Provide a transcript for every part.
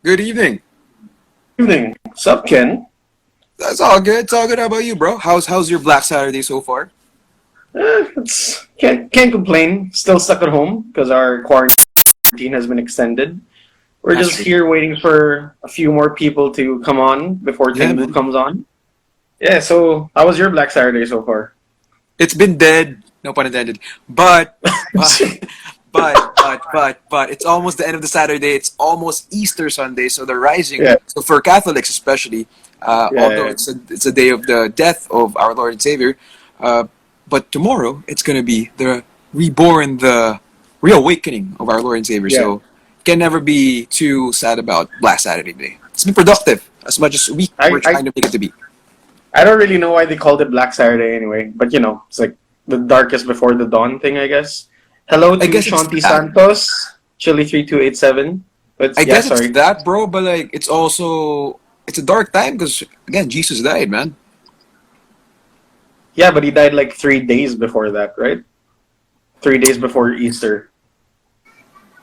Good evening. Evening. Sup, Ken? That's all good. It's all good. How about you, bro? How's your Black Saturday so far? It's can't complain. Still stuck at home because our quarantine has been extended. We're That's just true. here waiting for a few more people to come on before Yeah, Tengu man. comes on. Yeah. So, how was your Black Saturday so far? It's been dead. No pun intended. But, but, it's almost the end of the Saturday. It's almost Easter Sunday, so the rising. Yeah. So for Catholics, especially, although Yeah. it's a day of the death of our Lord and Savior, uh, but tomorrow it's gonna be the reborn, the reawakening of our Lord and Savior. Yeah. So can never be too sad about Black Saturday Day. It's been productive as much as we I, were I trying to make it to be. I don't really know why they called it Black Saturday anyway, but it's like the darkest before the dawn thing, I guess. Hello I to guess it's Shanti that. Santos, Chili3287. But I yeah, guess it's sorry. that, bro. But like, it's a dark time because again, Jesus died, man. Yeah, but he died like 3 days before that, right? 3 days before Easter.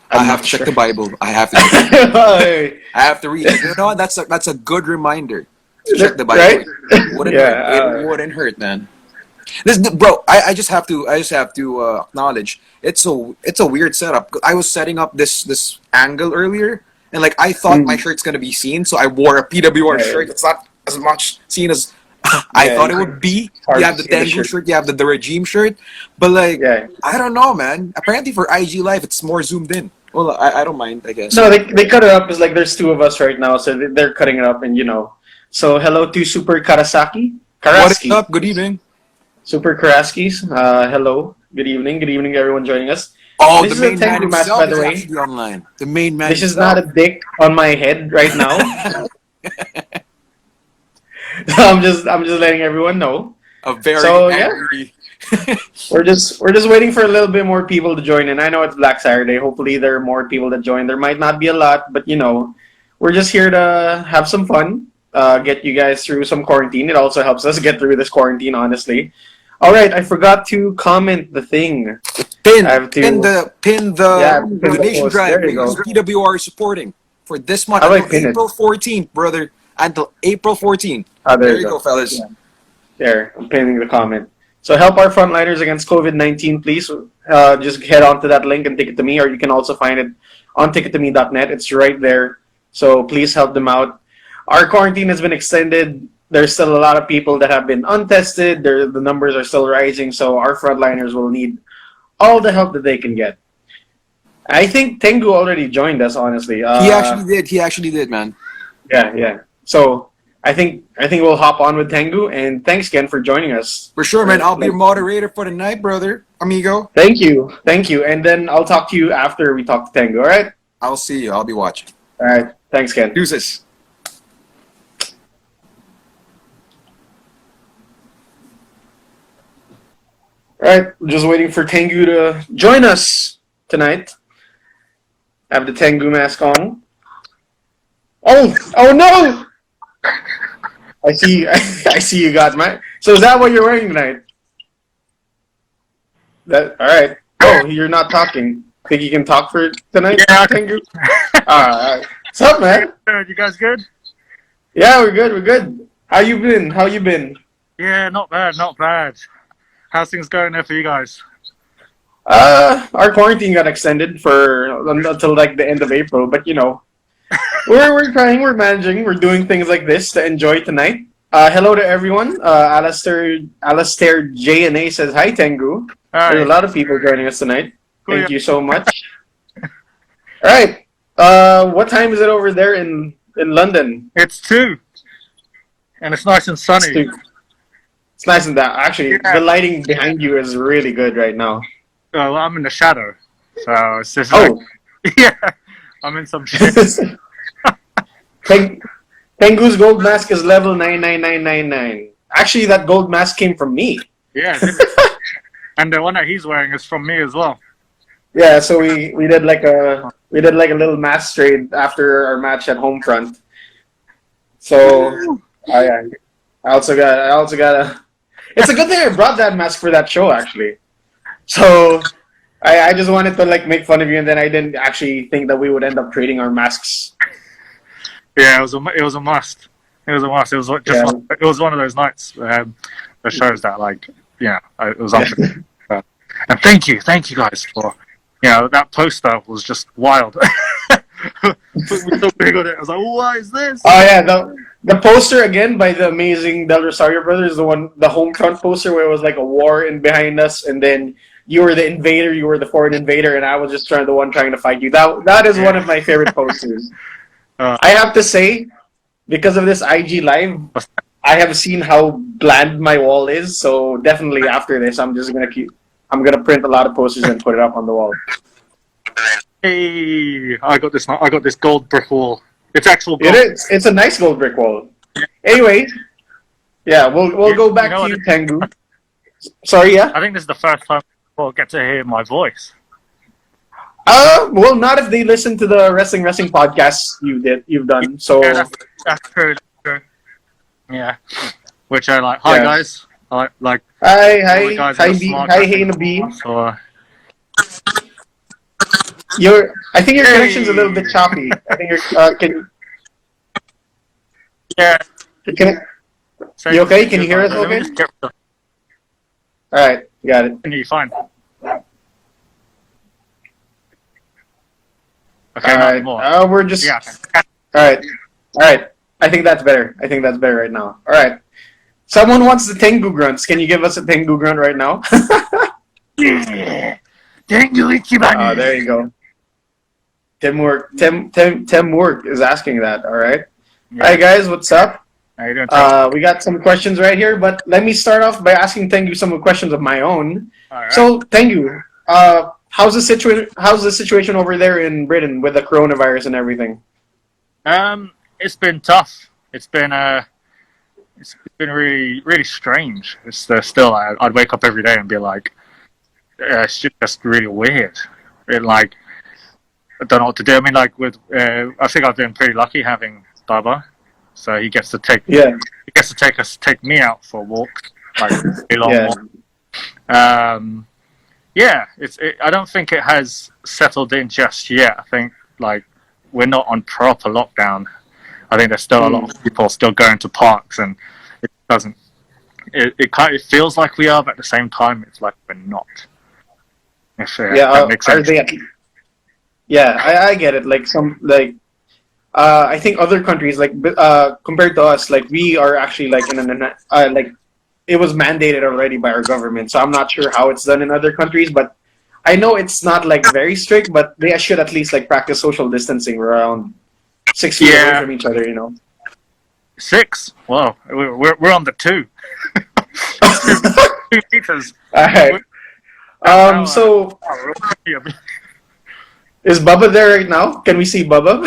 I I'm have not to check sure. the Bible. I have to check the Bible. I have to read. You know what? That's a good reminder to check the Bible. Right? It wouldn't hurt. It Yeah. wouldn't hurt, man. This, bro, I just have to acknowledge it's a weird setup. I was setting up this angle earlier, and like I thought my Mm, shirt's gonna be seen, so I wore a PWR yeah, shirt. It's not as much seen as I yeah. thought it It's would be. You hard to have the see the Tengu shirt. shirt, you have the regime shirt, but like Yeah. I don't know, man. Apparently for IG Live, it's more zoomed in. Well, I don't mind, I guess. No, they cut it up because like there's two of us right now, so they're cutting it up, and. So hello to Super Karasaki, What is Karaski, up? Good evening. Super Karaskis. Hello, good evening to everyone joining us. Oh, This the is a main man Tengu mask, by himself the is way. actually online. The main man This is not himself. a dick on my head right now. I'm just letting everyone know. A very So yeah, angry. we're just waiting for a little bit more people to join in. I know it's Black Saturday. Hopefully there are more people that join. There might not be a lot, but we're just here to have some fun. Get you guys through some quarantine. It also helps us get through this quarantine, honestly. All right, I forgot to comment the thing. I Pin, have pin to, the pin yeah, I the have to pin the donation post. drive There you because go. PWR is supporting for this month How do I until pin it? April 14th, brother. Until April 14th. There There you you go, go. fellas. Yeah. There, I'm pinning the comment. So help our frontliners against COVID-19, please. Just head on to that link and take it to me, or you can also find it on tickettome.net. It's right there. So please help them out. Our quarantine has been extended. There's still a lot of people that have been untested. The numbers are still rising, so our frontliners will need all the help that they can get. I think Tengu already joined us, honestly. He actually did. He actually did, man. Yeah, yeah. So I think we'll hop on with Tengu, and thanks again for joining us. For sure, man. For I'll be like, your moderator for the night, brother. Amigo. thank you, and then I'll talk to you after we talk to Tengu. All right, I'll see you. I'll be watching. all right. Thanks, Ken. Deuces. All right, we're just waiting for Tengu to join us tonight. Have the Tengu mask on. Oh no! I see. I see you got my. So is that what you're wearing tonight? That all right? Oh, you're not talking. Think you can talk for tonight, Yeah, Tengu? All right. What's up, man? good. You guys good? Yeah, we're good. We're good. How you been? How you been? Yeah, not bad, not bad. How's things going there for you guys? Our quarantine got extended for until like the end of April, but we're trying, we're managing, we're doing things like this to enjoy tonight. Hello to everyone. Alistair JNA says hi, Tengu. There's a Alright, lot of people joining us tonight. cool. Thank you so much. All right. What time is it over there in London? It's 2, and it's nice and It's sunny. two. It's nice and that. Actually, Yeah. the lighting behind you is really good right now. Well, I'm in the shadow, so it's just Oh, yeah, I'm in some shit. Peng- Pengu's gold mask is level 99999. Actually, that gold mask came from me. Yeah, and the one that he's wearing is from me as well. Yeah, so we did like a little mask trade after our match at Homefront. So I also got a. It's a good thing I brought that mask for that show actually. So I just wanted to like make fun of you, and then I didn't actually think that we would end up trading our masks. Yeah, it was a must. It was a must. It was just Yeah. it was one of those nights that shows that like it was unforgettable. And thank you guys for that poster was just wild. Put me so big on it. I was like, what is this? Oh yeah, the poster again by the amazing Del Rosario brothers, the home front poster where it was like a war in behind us, and then you were the invader, you were the foreign invader, and I was just the one trying to fight you. That is one of my favorite posters. I have to say, because of this IG live, I have seen how bland my wall is. So definitely after this, I'm gonna print a lot of posters and put it up on the wall. Hey, I got this gold brick wall. It's actual gold. It is. It's a nice gold brick wall. Anyway, yeah, we'll go back to you, Tengu. Sorry, yeah. I think this is the first time we'll get to hear my voice. Well, not if they listen to the wrestling podcasts you've done. So yeah, that's true. Yeah, which I like. Hi guys. I like. Hi, Hannah B. So, I think your connection's a little bit choppy. I think you're. Yeah. You okay? Can you hear us? Okay. All right, got it. Can you fine? Okay, not more. We're just. Yeah. All right. I think that's better. Right now. All right. Someone wants the Tengu grunts. Can you give us a Tengu grunt right now? Yeah. Tengu Ichiban. There you go. Tim Work is asking that. All right. Yeah. Hi guys, what's up? How you doing? We got some questions right here, but let me start off by asking Tengu some questions of my own. All right. So Tengu, how's the situation over there in Britain with the coronavirus and everything? It's been tough. It's been really, really strange. It's still. I'd wake up every day and be like, it's just really weird. Like, I don't know what to do. I mean, like I think I've been pretty lucky having BUBBA, so he gets to take me out for walks, like a long walk. I don't think it has settled in just yet. I think like we're not on proper lockdown. I think there's still a lot of people still going to parks, and it doesn't. It feels like we are, but at the same time, it's like we're not. If that makes sense. I get it. Like I think other countries compared to us, like we are actually like in like it was mandated already by our government. So I'm not sure how it's done in other countries, but I know it's not like very strict, but they should at least like practice social distancing around 6 feet away from each other, 6? Whoa, we're on the 2. 2 meters. All right. So is BUBBA there right now? Can we see BUBBA?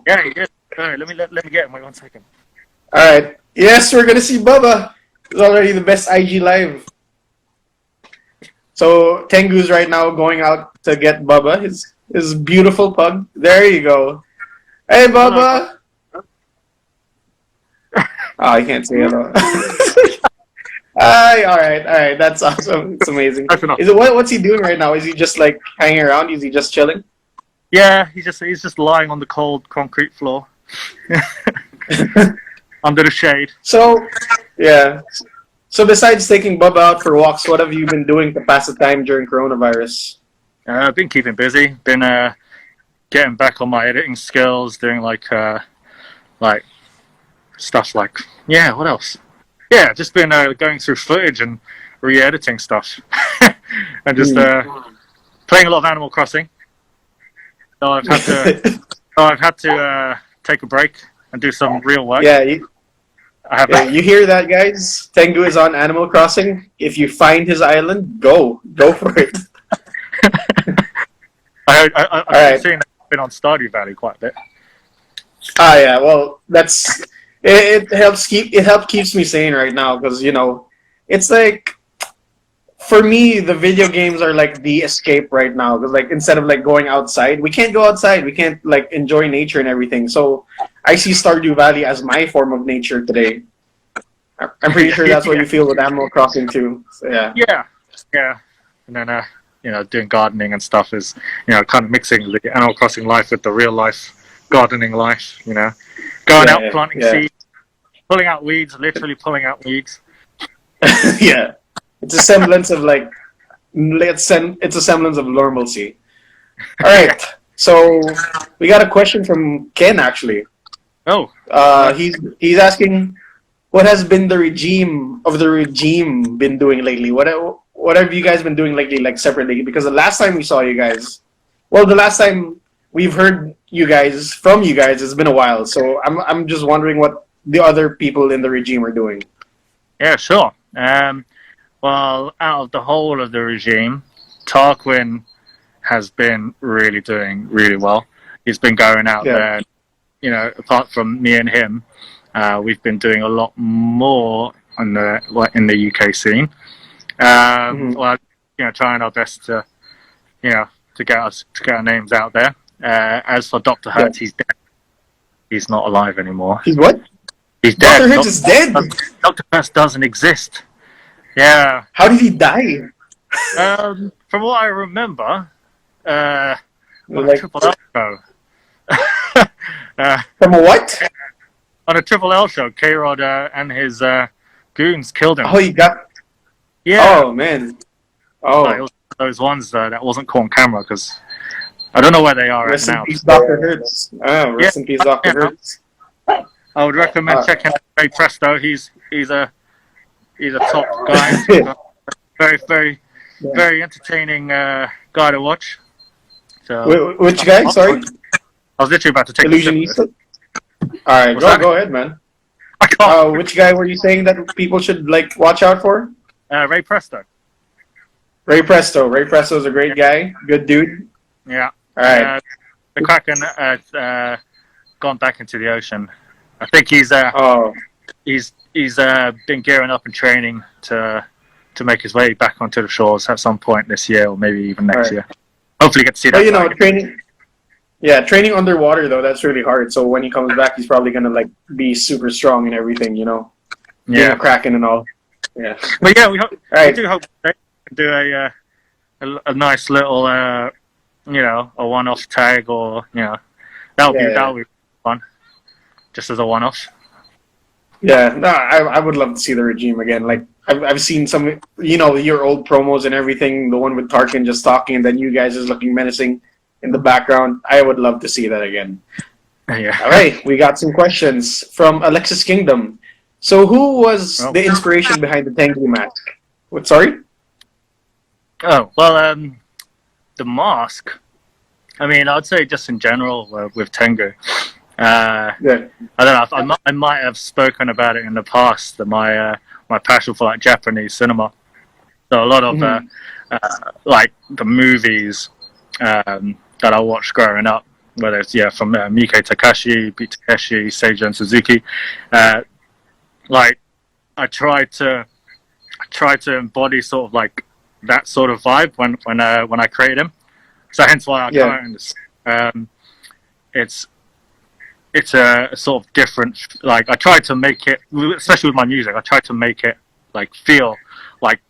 Yeah, he is. All right, let me get him. Wait 1 second. All right. Yes, we're gonna see BUBBA. It's already the best IG live. So Tengu's right now going out to get BUBBA, his beautiful pug. There you go. Hey, BUBBA. Oh, you can't say hello. Hi. All right. That's awesome. It's amazing. Is it what's he doing right now? Is he just like hanging around? Is he just chilling? Yeah, he's just lying on the cold concrete floor under the shade. So, yeah. So besides taking BUBBA out for walks, what have you been doing to pass the time during coronavirus? I've been keeping busy. Been getting back on my editing skills, doing like stuff like what else? Yeah, just been going through footage and re-editing stuff, and just playing a lot of Animal Crossing. So I've had to take a break and do some real work. Yeah, you hear that, guys? Tengu is on Animal Crossing. If you find his island, go for it. I've seen that been on Stardew Valley quite a bit. Yeah, well, it helps keeps me sane right now because it's like for me the video games are like the escape right now because like instead of like going outside, we can't go outside, we can't like enjoy nature and everything. So I see Stardew Valley as my form of nature today. I'm pretty sure that's what you feel with Animal Crossing too. So, yeah. And then doing gardening and stuff is kind of mixing the Animal Crossing life with the real life gardening life, you know, going out planting yeah. seeds, pulling out weeds, literally pulling out weeds. Yeah, it's a semblance of like it's a semblance of normalcy. All right, so we got a question from Ken actually. Oh, He's asking, what has been the regime been doing lately? What have you guys been doing lately, like separately? Because the last time we saw you guys, well, the last time we've heard from you guys, it's been a while. So I'm just wondering what the other people in the regime are doing. yeah, sure. Well, out of the whole of the regime, Tarquin has been really doing really well. He's been going out there, you know, apart from me and him, we've been doing a lot more in the UK scene. Well, you know, trying our best to, you know, to get our names out there. As for Dr. Hertz, he's dead. He's not alive anymore. He's what? He's dead. Dr. Hertz is dead. Dr. Hertz doesn't exist. Yeah. How did he die? From what I remember, on a Like, Triple L show. from a what? On a Triple L show, K-Rod and his goons killed him. Oh, he got. Yeah. Oh man. Oh. Like, it was those ones that wasn't caught on camera because I don't know where they are Rest right in now. peace, Dr. Hertz. Oh, rest in peace, Dr. Hertz. I would recommend checking out Ray Presto. He's a top guy. Very entertaining guy to watch. So, Which guy? Sorry. I was literally about to take Illusionista. All right, go ahead, man. I can't. Which guy were you saying that people should like watch out for? Ray Presto. Ray Presto. Ray Presto's a great guy. Good dude. Yeah. All right. The Kraken has gone back into the ocean. I think he's been gearing up and training to make his way back onto the shores at some point this year or maybe even next year. Hopefully, get to see that. But you know, training. Yeah, training underwater though, that's really hard. So when he comes back, he's probably gonna like be super strong and everything. You know. Being a Kraken and all. Yeah. But yeah, we right. do hope they can do a nice little you know, a one-off tag or you know that'll be fun, just as a one-off. Yeah, no, I would love to see the regime again. Like I've seen some, you know, your old promos and everything. The one with Tarkin just talking, and then you guys is looking menacing in the background. I would love to see that again. Yeah. All right, we got some questions from Alexis Kingdom. So, who was the inspiration behind the Tengu mask? What? Sorry. Oh well, the mask. I mean, I'd say just in general with Tengu. I don't know. I might have spoken about it in the past. My passion for like Japanese cinema. So a lot of like the movies that I watched growing up, whether it's from Miike Takashi, Pete Takeshi, Seiji and Suzuki. Like I tried to embody sort of like that sort of vibe when I created him. So hence why I kind of it's a sort of different, like I tried to make it, especially with my music, I tried to make it like feel like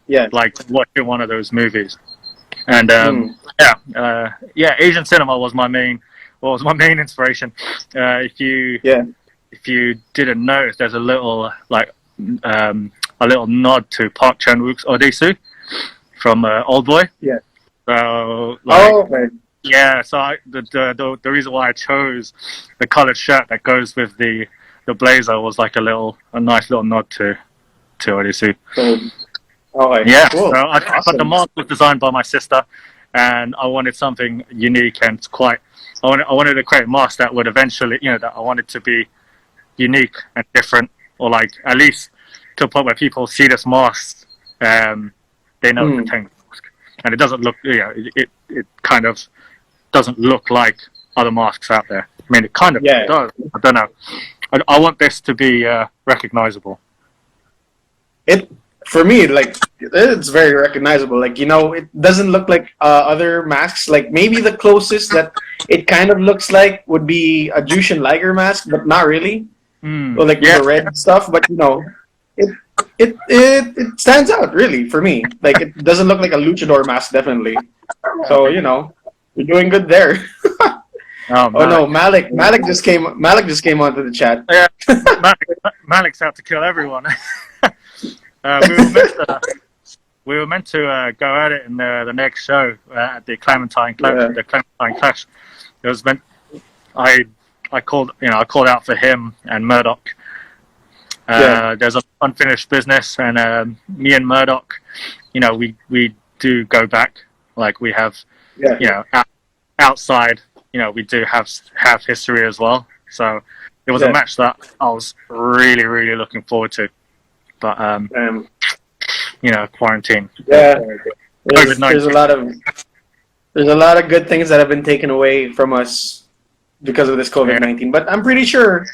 watching one of those movies. And Asian cinema was my main inspiration. If you didn't notice, there's a little nod to Park Chan-wook's Odesu from Old Boy. Yeah. So okay. Yeah, so the reason why I chose the coloured shirt that goes with the blazer was like a nice little nod to Odesu. Okay. Yeah, cool. So Awesome. but the mask was designed by my sister, and I wanted something unique and I wanted to create a mask that would eventually, you know, that I wanted to be unique and different, or like at least to a point where people see this mask, they know it's a Tengu mask, and it doesn't look, you know, it kind of doesn't look like other masks out there. I mean, it kind of does. I don't know. I want this to be recognizable. For me, like, it's very recognizable. Like, you know, it doesn't look like other masks. Like, maybe the closest that it kind of looks like would be a Jushin Liger mask, but not really. Or like the red stuff. But you know, it stands out really for me. Like, it doesn't look like a luchador mask, definitely. So you know, you're doing good there. Oh, Oh no, Malik. Malik just came. Malik just came onto the chat. Yeah, Malik's out to kill everyone. We were meant to go at it in the next show at the Clementine Clash. Yeah. The Clementine Clash. It was meant. I called out for him and Murdoch. There's an unfinished business, and me and Murdoch, we do go back. Like we have, outside, we do have history as well. So it was a match that I was really, really looking forward to. But quarantine. Yeah, COVID-19. there's a lot of good things that have been taken away from us because of this COVID-19. But I'm pretty sure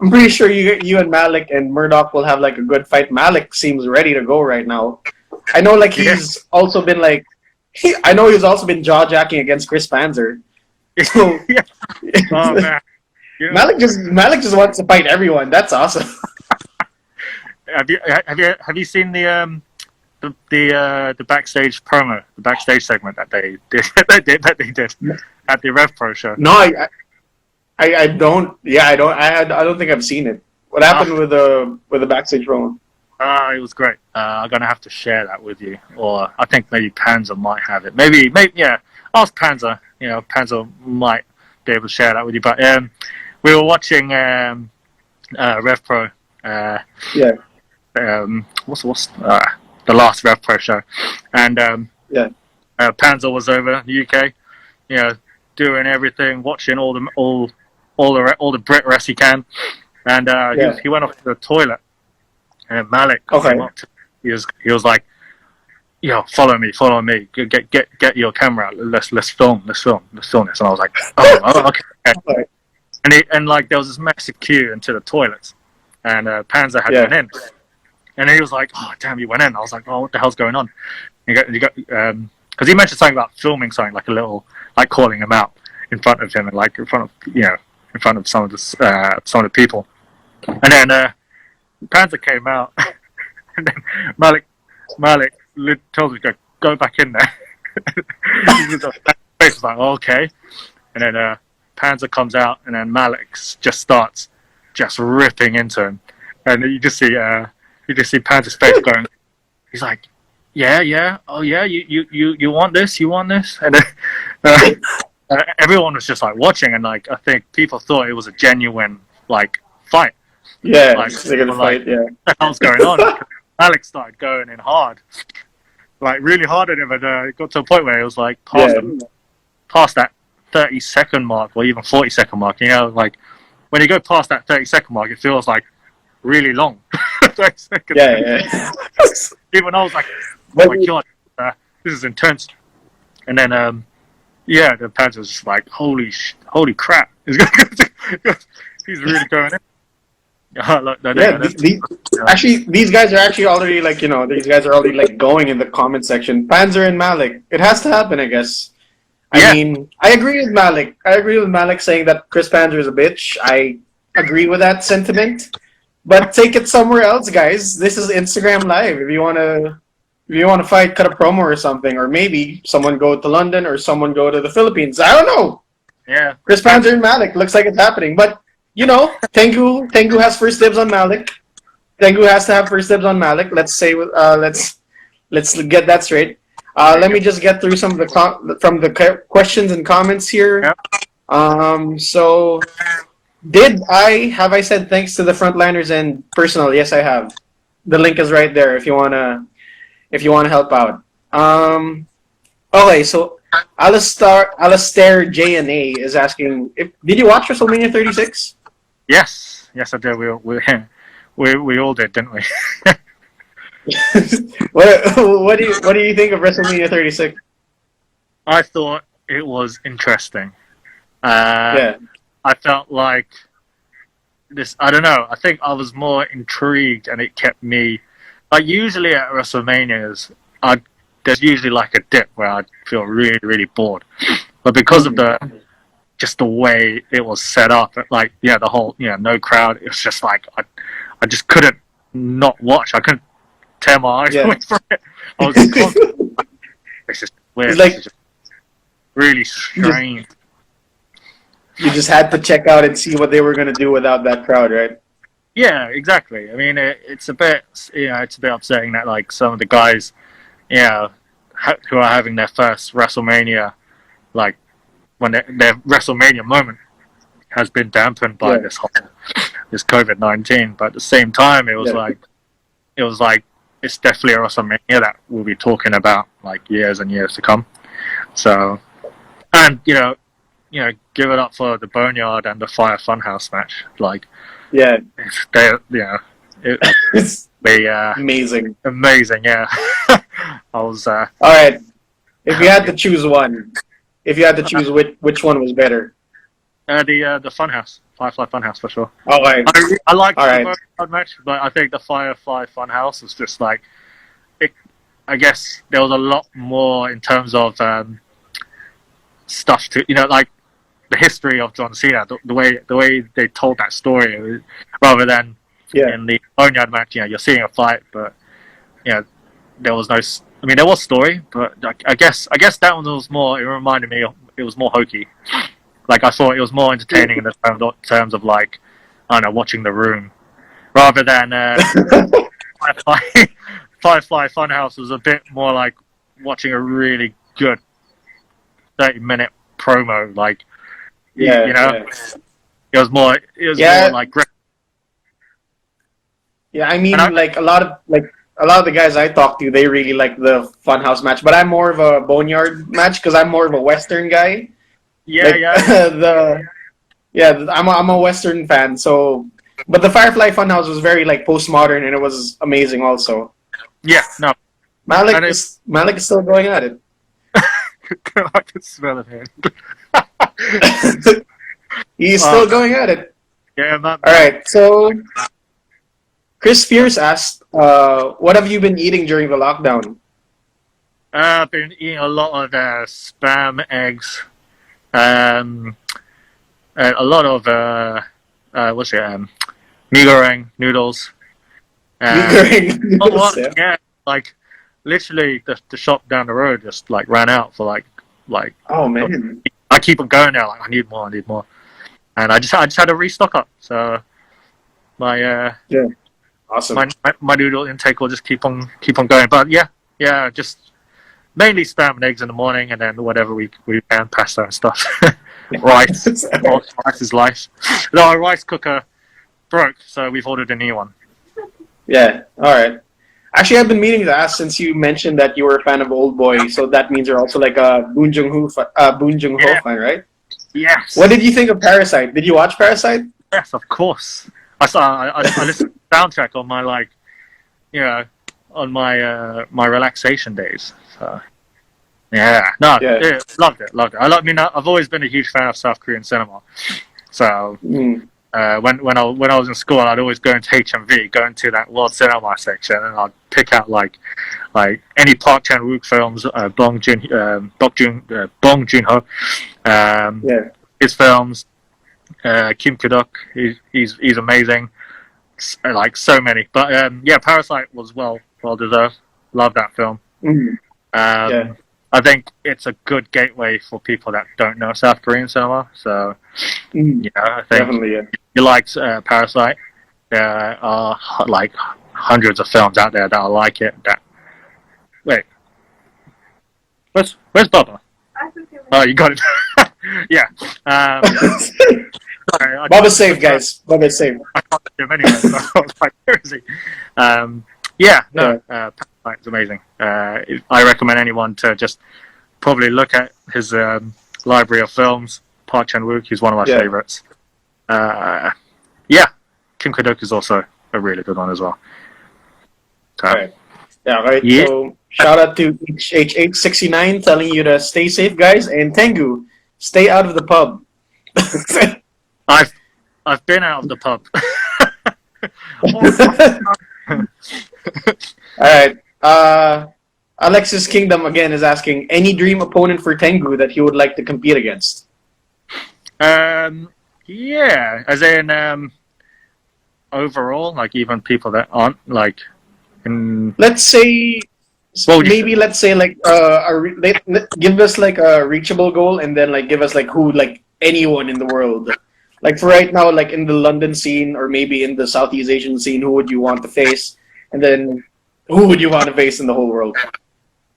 you and Malik and Murdoch will have like a good fight. Malik seems ready to go right now. I know, like he's also been like, I know he's also been jaw jacking against Chris Panzer. So, Oh man, Malik just wants to fight everyone. That's awesome. Have you seen the backstage promo, the backstage segment that they did at the Rev Pro show? No, I don't. Yeah, I don't think I've seen it. What happened with the backstage promo? It was great. I'm gonna have to share that with you, or I think maybe Panzer might have it. Maybe yeah. Ask Panzer. Panzer might be able to share that with you. But we were watching Rev Pro. What's the last Rev Pro show, and Panzer was over the UK, doing everything, watching all the Brit rest he can, and he went off to the toilet, and Malik came up to, he was like, follow me, get your camera out, let's film this, and I was like, okay. And like there was this massive queue into the toilets, and Panzer had went in. And he was like, "Oh damn, you went in." I was like, "Oh, what the hell's going on?" Because he mentioned something about filming something, like a little, like calling him out in front of him, and like in front of some of the people. And then Panzer came out, and then Malik told me to go back in there. Face was like, oh, "Okay," and then Panzer comes out, and then Malik just starts ripping into him, and you just see Panzer's face going. He's like, yeah, oh yeah, you want this, and then everyone was just like watching, and like I think people thought it was a genuine like fight. Yeah, like, they're gonna fight. Yeah, what the hell's going on? Alex started going in hard, like really hard at him, and it got to a point where it was like past that 30-second mark, or even 40-second mark. Like when you go past that 30-second mark, it feels like really long. 30 seconds. Yeah. Even I was like, oh my god, this is intense. And then, the Panzer was just like, holy crap. He's really going in. Actually, these guys are actually already like, these guys are already like going in the comment section. Panzer and Malik. It has to happen, I guess. I mean, I agree with Malik. Saying that Chris Panzer is a bitch. I agree with that sentiment. But take it somewhere else, guys. This is Instagram Live. If you wanna fight, cut a promo or something, or maybe someone go to London or someone go to the Philippines. I don't know. Yeah. Chris Panzer and Malik looks like it's happening, but Tengu has first dibs on Malik. Tengu has to have first dibs on Malik. Let's get that straight. Let me just get through some of the questions and comments here. Yep. So. Have I said thanks to the frontliners and personnel? Yes, I have. The link is right there if you wanna help out. Okay, so Alistair J&A is asking, did you watch WrestleMania 36? Yes, I did. We all did, didn't we? What do you think of WrestleMania 36? I thought it was interesting. I felt like this. I don't know. I think I was more intrigued, and it kept me. Like usually at WrestleManias, there's usually like a dip where I feel really, really bored. But because of the way it was set up, like the whole no crowd, it was just like I just couldn't not watch. I couldn't tear my eyes away from it. I was constantly, it's just weird. It's like, it's just really strange. You just had to check out and see what they were gonna do without that crowd, right? Yeah, exactly. I mean, it's a bit, it's a bit upsetting that like some of the guys, who are having their first WrestleMania, like when their WrestleMania moment has been dampened by Yeah. this COVID-19. But at the same time, Yeah. it was like it's definitely a WrestleMania that we'll be talking about like years and years to come. So, and give it up for the Boneyard and the Fire Funhouse match. Like Yeah. they, it, It's they amazing. amazing. Yeah, I was All right. If you had to choose one, if you had to choose which one was better. the Funhouse, Firefly Funhouse for sure. All right. I liked All the right. Boneyard match, but I think the Firefly Funhouse was just like, I guess there was a lot more in terms of stuff to like the history of John Cena, the way they told that story, rather than Yeah. in the Boneyard match. You're seeing a fight, but there was no. I mean, there was story, but I guess that one was more. It reminded me. It was more hokey. Like I thought it was more entertaining in the terms of like, I don't know, watching The Room, rather than Firefly Funhouse was a bit more like watching a really good 30-minute promo. Like, Yeah. it was more. It was Yeah. more like. Yeah, I mean, And I- like a lot of the guys I talk to, they really like the Funhouse match. But I'm more of a Boneyard match because I'm more of a Western guy. Yeah, Like, I'm a Western fan. So, but the Firefly Funhouse was very like postmodern, and it was amazing also. yeah. No, Malik And is still going at it. I can smell it here. He's still going at it. Yeah, man. All right, so Chris Spears asked, "What have you been eating during the lockdown?" I've been eating a lot of spam, eggs, a lot of what's it? Mee goreng noodles. Yeah, like literally the shop down the road just like ran out for like. Oh man, I keep on going there. Like I need more, and I just had to restock up. So my awesome. my noodle intake will just keep on going. But yeah, just mainly spam and eggs in the morning, and then whatever we can, pasta and stuff. Rice. Rice is life. No, our rice cooker broke, so we've ordered a new one. Yeah, all right. Actually, I've been meaning to ask since you mentioned that you were a fan of Old Boy, so that means you're also like a Boon Jung-ho Yeah. fan, right? Yes. What did you think of Parasite? Did you watch Parasite? Yes, of course. I listened to the soundtrack on my on my relaxation days. So yeah, no, Yeah. loved it. I mean, I've always been a huge fan of South Korean cinema. So Mm. when I was in school, I'd always go into HMV, go into that World Cinema section, and I'd pick out like any Park Chan Wook films, Bong Joon Ho, Yeah. his films, Kim Kiduk, he's amazing, like so many. But yeah, Parasite was well deserved. Love that film. Mm. Yeah. I think it's a good gateway for people that don't know South Korean cinema. So Mm. I think Definitely, yeah. you liked Parasite, there are like hundreds of films out there that are like it. Wait, where's Bubba? Oh, you got it. Yeah. Sorry, Bubba's safe, guys. Bubba's safe. I can't see him anyway. So I was like, where is he? Parasite's amazing. I recommend anyone to just probably look at his library of films. Park Chan Wook, he's one of my favorites. Kim Kiduk is also a really good one as well. So, Right. Yeah, right. Yeah. So shout out to HH869 telling you to stay safe, guys, and Tengu, stay out of the pub. I've been out of the pub. All right. Alexis Kingdom again is asking any dream opponent for Tengu that he would like to compete against. Yeah, as in overall, like even people that aren't like in. Let's say maybe let's say like give us like a reachable goal and then like give us like who like anyone in the world? Like for right now, like in the London scene or maybe in the Southeast Asian scene, who would you want to face? And then who would you want to face in the whole world?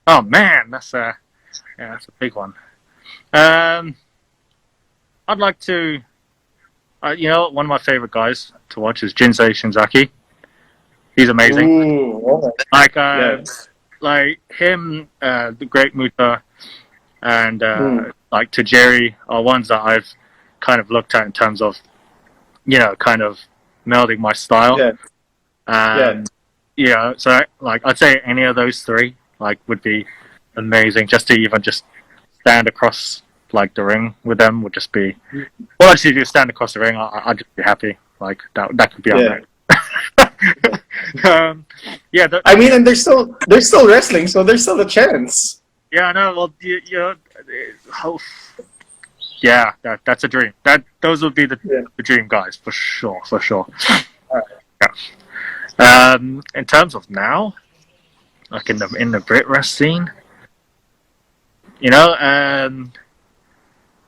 Oh man, that's a big one. I'd like to. One of my favorite guys to watch is Jinsei Shinzaki. He's amazing. Ooh, Like, yeah. like him, the Great Muta, and Mm. like Tajiri are ones that I've kind of looked at in terms of, kind of melding my style. Yeah. And so like I'd say any of those three like would be amazing. Just to even just stand across like the ring with them would just be. Well, actually, if you stand across the ring, I'd just be happy. Like that could be Yeah. alright. I mean, and they're still wrestling, so there's still a chance. Yeah, I know. Well, yeah, that's a dream. Those would be the dream guys for sure, for sure. Yeah. In terms of now, like in the Brit rest scene,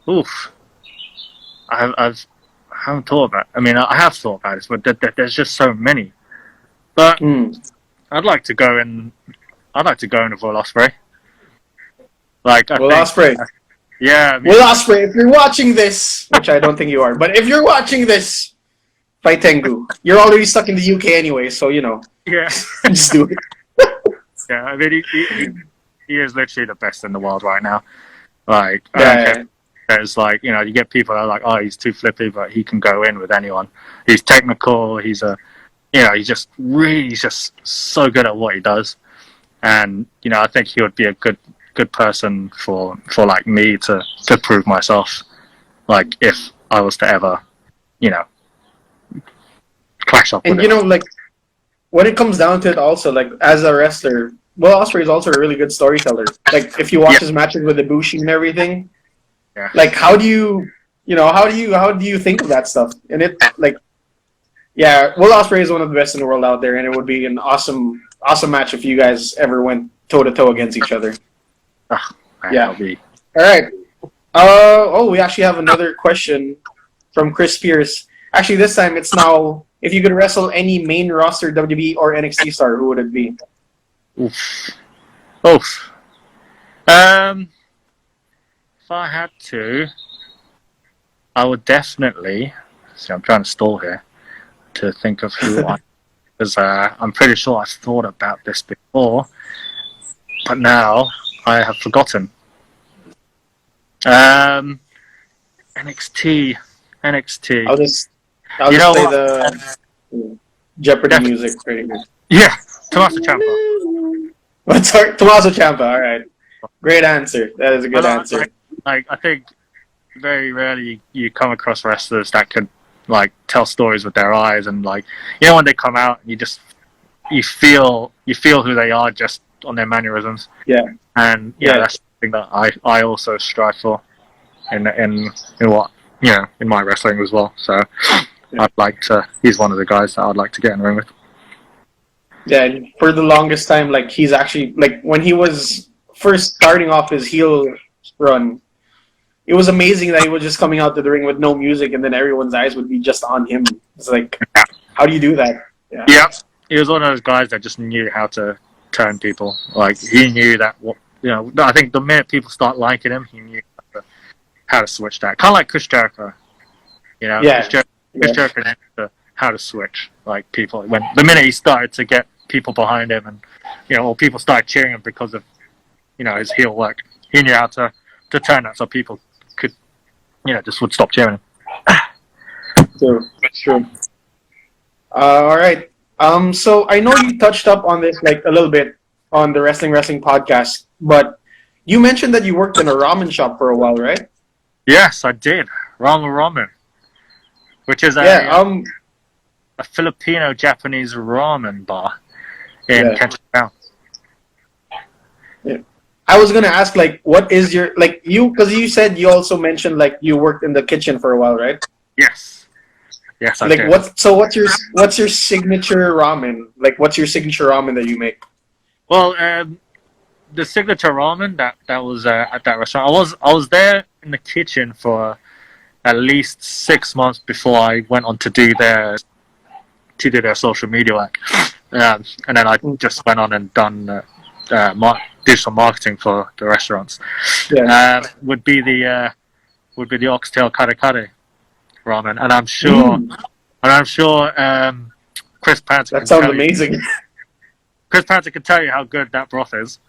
oof, I haven't thought about. I mean, I have thought about this, but there's just so many. But I'd like to go in. I'd like to go in with Will Ospreay. Like Will Ospreay. Yeah. Will Ospreay, if you're watching this, which I don't think you are, but if you're watching this, fight Tengu. You're already stuck in the UK anyway, so Yeah. just do it. Yeah. I mean, he is literally the best in the world right now. Like, I don't care. There's like, you get people that are like, oh, he's too flippy, but he can go in with anyone. He's technical. He's he's just so good at what he does. And, I think he would be a good person for like me to prove myself. Like if I was to ever, clash up with And him. like when it comes down to it also, like as a wrestler, Will Ospreay is also a really good storyteller. Like if you watch his matches with Ibushi and everything, like how do you think of that stuff? And it like, Will Ospreay is one of the best in the world out there, and it would be an awesome match if you guys ever went toe to toe against each other. That'll be... All right. We actually have another question from Chris Pierce. Actually, this time it's now, if you could wrestle any main roster WWE or NXT star, who would it be? Oof. If I had to, I would definitely. See, I'm trying to stall here to think of who because I'm pretty sure I've thought about this before, but now I have forgotten. NXT. I'll just play the Jeopardy music pretty good. Yeah, Tommaso Ciampa. What's Tommaso Ciampa? All right, great answer. That is a good answer. Like I think very rarely you come across wrestlers that can like tell stories with their eyes, and like when they come out, you feel who they are just on their mannerisms. Yeah, and that's something that I also strive for in what in my wrestling as well. So I'd like to. He's one of the guys that I'd like to get in the ring with. Yeah, and for the longest time, like he's actually like when he was first starting off his heel run, it was amazing that he was just coming out to the ring with no music, and then everyone's eyes would be just on him. It's like, how do you do that? Yeah, he was one of those guys that just knew how to turn people. Like he knew that. I think the minute people start liking him, he knew how to switch that. Kind of like Chris Jericho. Chris Jericho knew how to switch. Like people, when the minute he started to get people behind him, and or people started cheering him because of his heel work, he knew how to turn that so people could just would stop cheering him. True. That's true. All right. So I know you touched up on this like a little bit on the Wrestling podcast, but you mentioned that you worked in a ramen shop for a while, right? Yes, I did. Ramen, which is a Filipino-Japanese ramen bar in Canton. Yeah. I was gonna ask, like, what is your because you said you also mentioned like you worked in the kitchen for a while, right? Yes, I did. What's your signature ramen? Like, what's your signature ramen that you make? Well, the signature ramen that was at that restaurant. I was there in the kitchen for at least 6 months before I went on to do their social media work, and then I just went on and done digital marketing for the restaurants. Yeah. Would be the oxtail kare kare ramen, and I'm sure Chris Panther That can sounds tell you. amazing. Chris Panther can tell you how good that broth is.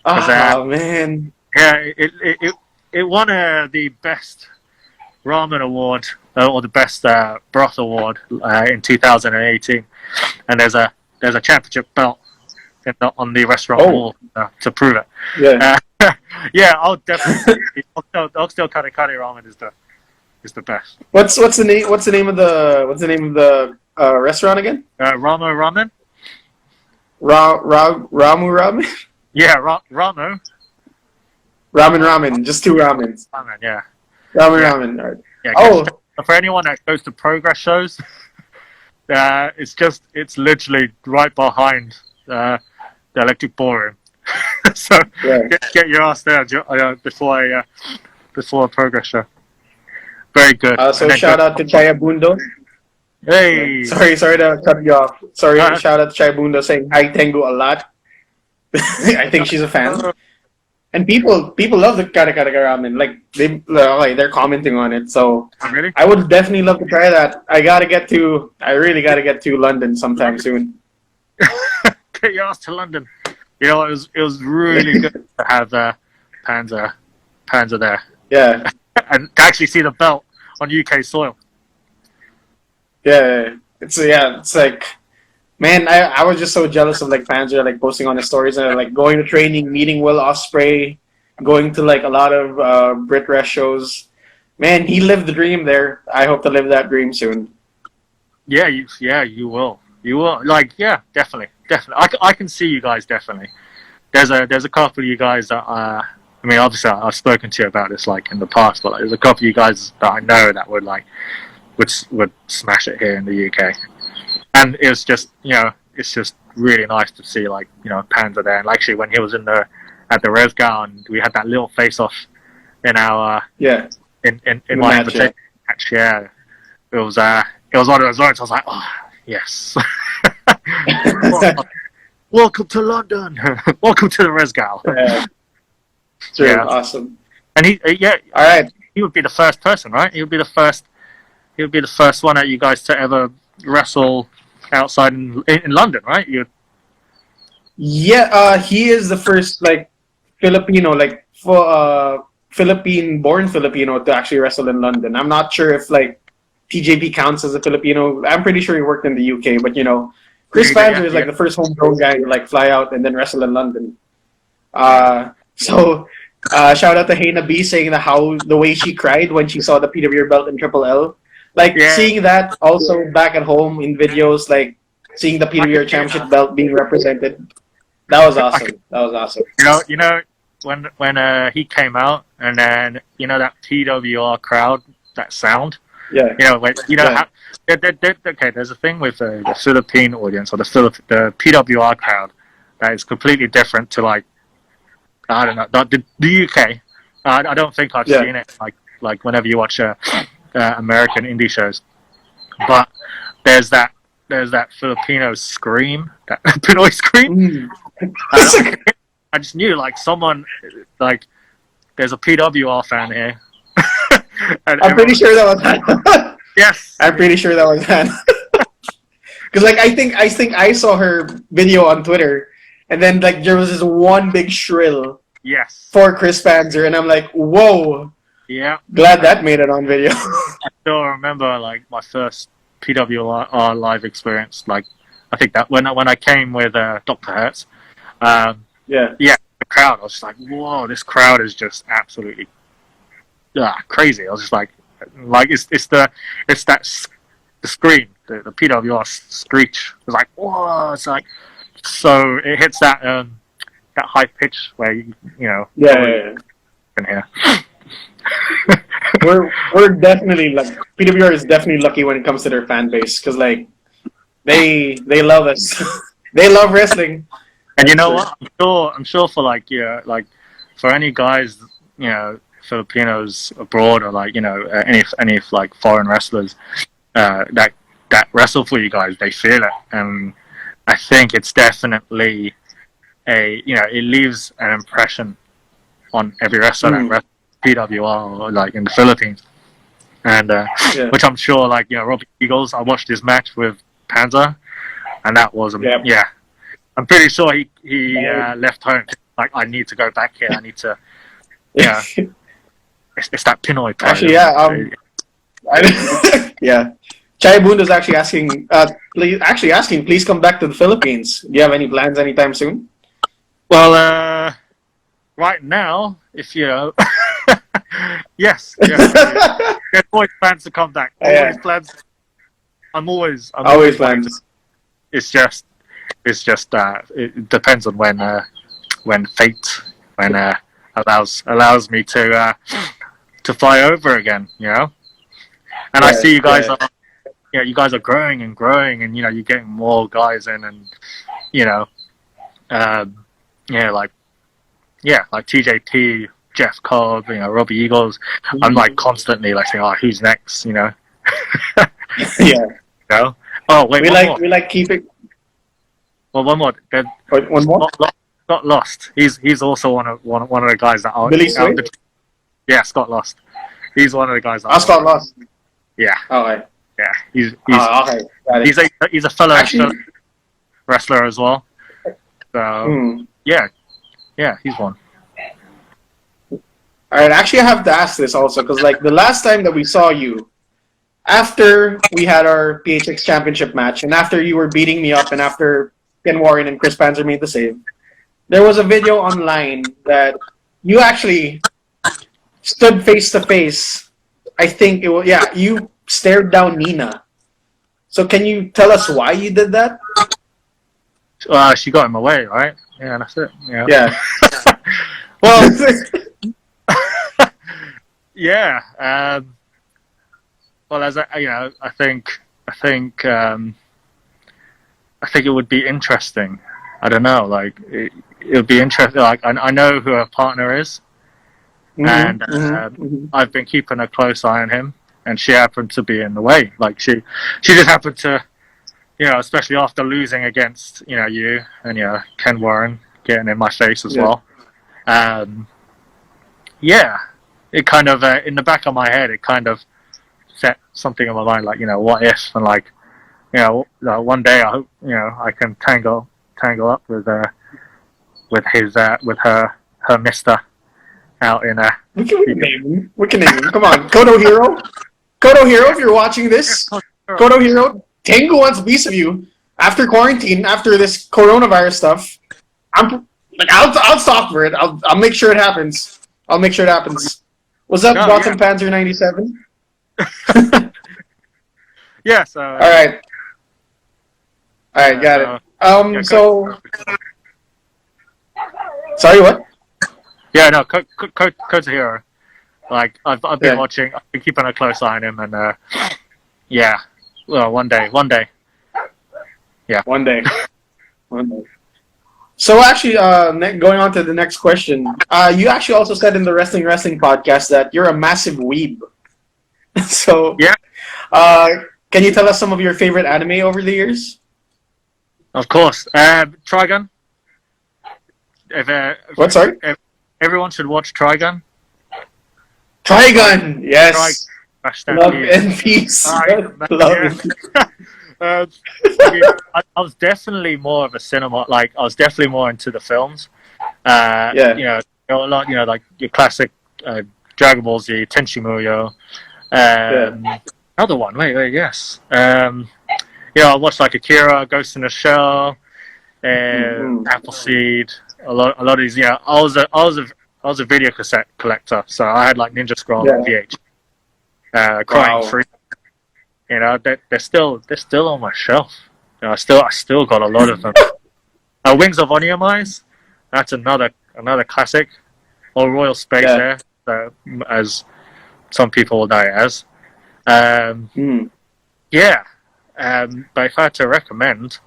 Ah, man. Yeah, it won the best ramen award or the best broth award in 2018, and there's a championship belt on the restaurant wall to prove it. Yeah. Yeah, I'll definitely. Oxtail kare kare ramen is the best. What's the name of the restaurant again? Ramo ramen. Ramu ramen. Yeah, Ramo Ramen. Just two ramens. ramen. Yeah. Ramen. All right. Yeah. Oh. For anyone that goes to Progress shows, it's literally right behind the Electric Ballroom. So get your ass there before a Progress show. Very good. So shout out to Chayabundo. Hey. Sorry to cut you off. Sorry. Shout out to Chayabundo saying hi Tengu a lot. I think she's a fan. And people love the kare kare ramen. Like they're commenting on it. So really? I would definitely love to try that. I really gotta get to London sometime soon. Get your ass to London. You know, it was really good to have Panzer there. Yeah. And to actually see the belt on UK soil. Yeah. It's like, man, I was just so jealous of like Panzer like posting on his stories and like going to training, meeting Will Ospreay, going to like a lot of Brit Rest shows. Man, he lived the dream there. I hope to live that dream soon. Yeah, you will. You will. Like, yeah, definitely. I can see you guys definitely. There's a couple of you guys that I mean, obviously I've spoken to you about this like in the past, but like, there's a couple of you guys that I know that would smash it here in the UK. And it's just, it's just really nice to see like, Panzer there. And actually, when he was at the Resgal, and we had that little face off in our in my invitation match. Yeah, it was one of those moments. I was like, oh yes, welcome to London, welcome to the Resgal. Yeah, awesome. And all right. He would be the first person, right? He would be the first one at you guys to ever wrestle outside in London, right? He is the first like Filipino, like born Filipino to actually wrestle in London. I'm not sure if like TJP counts as a Filipino. I'm pretty sure he worked in the UK, but Chris Panzer is like the first homegrown guy to like fly out and then wrestle in London. So shout out to Hannah B saying the way she cried when she saw the PWR belt in Triple L. Like seeing that also back at home in videos, like seeing the PWR Championship belt being represented. That was awesome. You know when he came out, and then that PWR crowd, that sound. Yeah. Okay. There's a thing with the Philippine audience or the PWR crowd that is completely different to like, I don't know, the UK. I don't think I've seen it like whenever you watch American indie shows, but there's that Filipino scream, that Pinoy scream. I just knew like someone like there's a PWR fan here. I'm pretty sure that was Hannah. Yes, I'm pretty sure that was Hannah. Because like I think I saw her video on Twitter, and then like there was this one big shrill. Yes. For Chris Panzer, and I'm like, whoa. Yeah. Glad that made it on video. I still remember like my first PWR live experience. Like I think that when I came with Dr. Hertz. The crowd. I was just like, whoa, this crowd is just absolutely crazy. I was just like it's that the scream, the PWR screech. It was like, whoa, it's like so it hits that high pitch where in here. we're definitely like PWR is definitely lucky when it comes to their fan base because like they love us. They love wrestling. And you know what? I'm sure for like for any guys Filipinos abroad, or like any like foreign wrestlers that wrestle for you guys, they feel it, and I think it's definitely it leaves an impression on every wrestler that wrestles PWR or like in the Philippines, and which I'm sure like Robbie Eagles. I watched his match with Panzer, and that was I'm pretty sure he left home like, I need to go back here. I need to it's that Pinoy part. Actually, yeah. Chai Boon is actually asking, please come back to the Philippines. Do you have any plans anytime soon? Well, right now, if yes, there's always plans to come back. Always plans. I'm always plans. It's just it depends on when fate allows me to fly over again, And I see you guys are you guys are growing and growing, and you're getting more guys in, and like TJP, Jeff Cobb, Robbie Eagles. I'm like constantly like saying, who's next, Yeah. Oh wait, we like keeping. Well, one more. One more. Scott Lost. He's also one of the guys that are. Billy Sway? Yeah, Scott Lost. He's one of the guys. Scott Lost. Yeah. Oh, right. Yeah, he's okay. He's a fellow wrestler as well. So yeah, he's one. All right. Actually, I have to ask this also because like the last time that we saw you, after we had our PHX Championship match, and after you were beating me up, and after Ken Warren and Chris Panzer made the save, there was a video online that you actually stood face to face. I think it was you stared down Nina. So can you tell us why you did that? She got in my way, right? Yeah, that's it. Yeah. Well, yeah. Well, as I think it would be interesting. I don't know, like it would be interesting. Like I know who her partner is, and I've been keeping a close eye on him, and she happened to be in the way. Like she just happened to, especially after losing against you and Ken Warren getting in my face as well. It kind of in the back of my head, it kind of set something in my mind, like what if, and like one day I hope I can tangle up with her mister out in we can name him. Come on, Kodo Hero, if you're watching this, Kodo Hero, Tengu wants a piece of you after quarantine, after this coronavirus stuff. I'll stop for it. I'll make sure it happens. What's up, Gotham Panzer 97? Yeah, so all right, got it. Sorry, what? Yeah, no, Code's a hero. Like I've been watching, I've been keeping a close eye on him, and well, one day. Yeah, one day. So actually, going on to the next question, you actually also said in the Wrestling podcast that you're a massive weeb. So yeah, can you tell us some of your favorite anime over the years? Of course, Trigun. What? Sorry. Everyone should watch Trigun. Trigun, yes. Love year. and peace. I was definitely more of a cinema. Like I was definitely more into the films. A lot. Like your classic Dragon Ball Z, Tenchi Muyo. Another one. Wait. Yes. I watched like Akira, Ghost in the Shell, Appleseed. A lot of these. I was a video cassette collector, so I had like Ninja Scroll and VH. Crying Free. They're still on my shelf. I still got a lot of them. Wings of Oniamize, that's another classic. Or Royal Space Air, as some people will know it as. But if I had to recommend,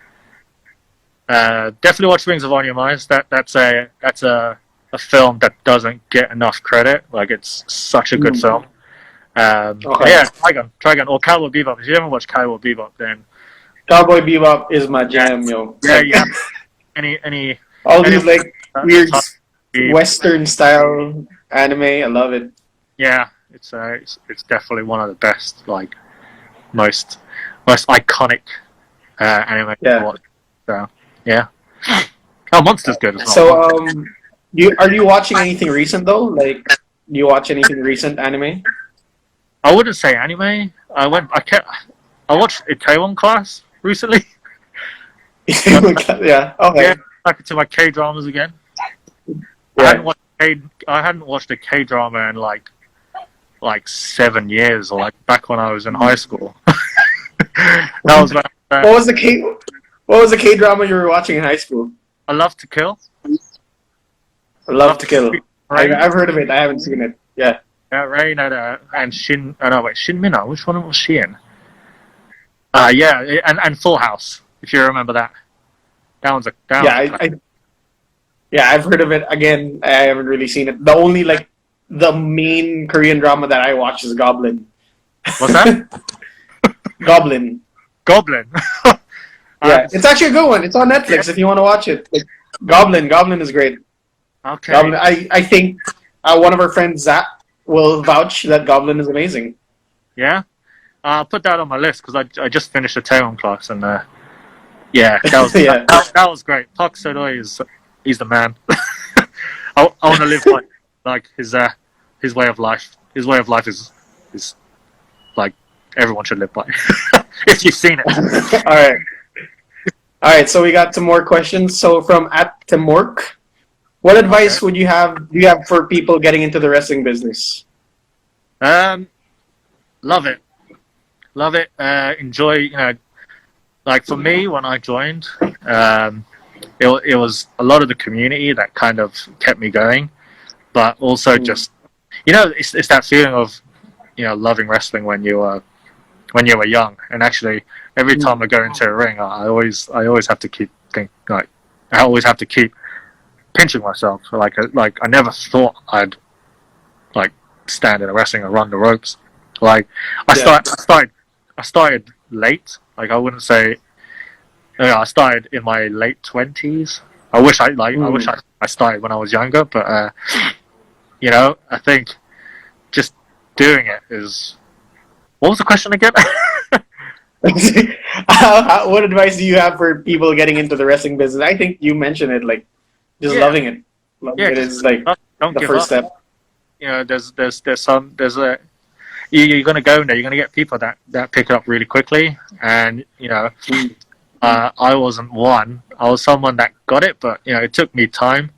definitely watch Wings of Oniamize. That's a a film that doesn't get enough credit. Like it's such a good film. Okay. Yeah, Trigon, or Cowboy Bebop. If you haven't watched Cowboy Bebop, then Cowboy Bebop is my jam, yo. yeah, Like, you have any all these like weird type of- Western style anime. I love it. yeah, it's definitely one of the best, like most iconic anime Yeah. to watch. So yeah. Oh, Monster's good as well. So are you watching anything recent though? Like, do you watch anything recent anime? I wouldn't say anime. I watched Itaewon Class recently. Yeah. Okay. Yeah, back into my K dramas again. Yeah. I hadn't watched a K drama in like 7 years, or like back when I was in high school. That was when What was the K drama you were watching in high school? I Love to Kill. I Love to Kill. Right? I've heard of it. I haven't seen it. Yeah. Yeah, Rain and Shin. Oh no, wait, Shin Minna. Which one was she in? Yeah, and Full House. If you remember that. That one's a Yeah, I've heard of it. Again, I haven't really seen it. The only like the main Korean drama that I watch is Goblin. What's that? Goblin. Goblin. Yeah, it's actually a good one. It's on Netflix if you want to watch it. Like, Goblin is great. Okay. Goblin, I think one of our friends, Zach, will vouch that Goblin is amazing. Yeah. I'll put that on my list because I just finished a Taeyeon class, and yeah, that was Yeah. that was great. Park Seo-doi he's the man. I want to live like his way of life. His way of life is like everyone should live by. If you've seen it. All right. So we got some more questions. So from @Timork, what advice do you have for people getting into the wrestling business? Love it. Enjoy. Like for me when I joined, it was a lot of the community that kind of kept me going, but also just it's that feeling of loving wrestling when you were young. And actually every time I go into a ring, I always have to keep pinching myself. Like I never thought I'd like stand in a wrestling and run the ropes. Like I started late. Like I wouldn't say I started in my late 20s. I wish I started when I was younger, but I think just doing it is. What was the question again? What advice do you have for people getting into the wrestling business? I think you mentioned it, like just loving it. It is like don't the give first up. step. You're gonna go in there. You're gonna get people that pick it up really quickly, and I wasn't one. I was someone that got it, but it took me time.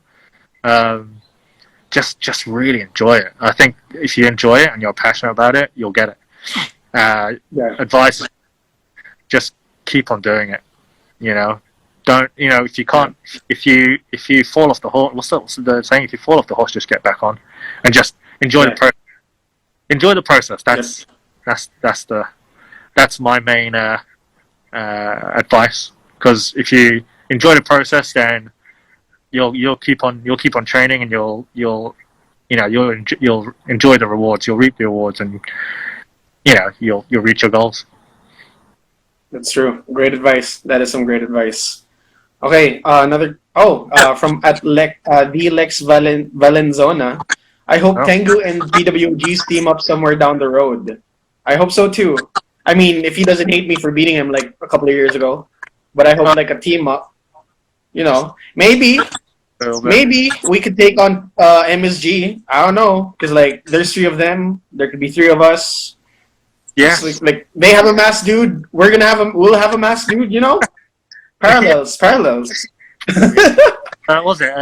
Just really enjoy it. I think if you enjoy it and you're passionate about it, you'll get it. Advice: just keep on doing it. Don't if you can't if you fall off the horse. What's the saying? If you fall off the horse, just get back on, and just enjoy the process. Enjoy the process. That's my main advice. Because if you enjoy the process, then you'll keep on training, and you'll enjoy the rewards. You'll reap the rewards, and you'll reach your goals. That's true. Great advice. That is some great advice. Okay, another. From the Lex Valenzona. I hope Tengu and PWGs team up somewhere down the road. I hope so too. I mean, if he doesn't hate me for beating him like a couple of years ago, but I hope like a team up. Maybe we could take on MSG. I don't know, because like there's 3 of them. There could be 3 of us. Yeah. Like they have a masked dude. We'll have a masked dude. Parallels. What was it?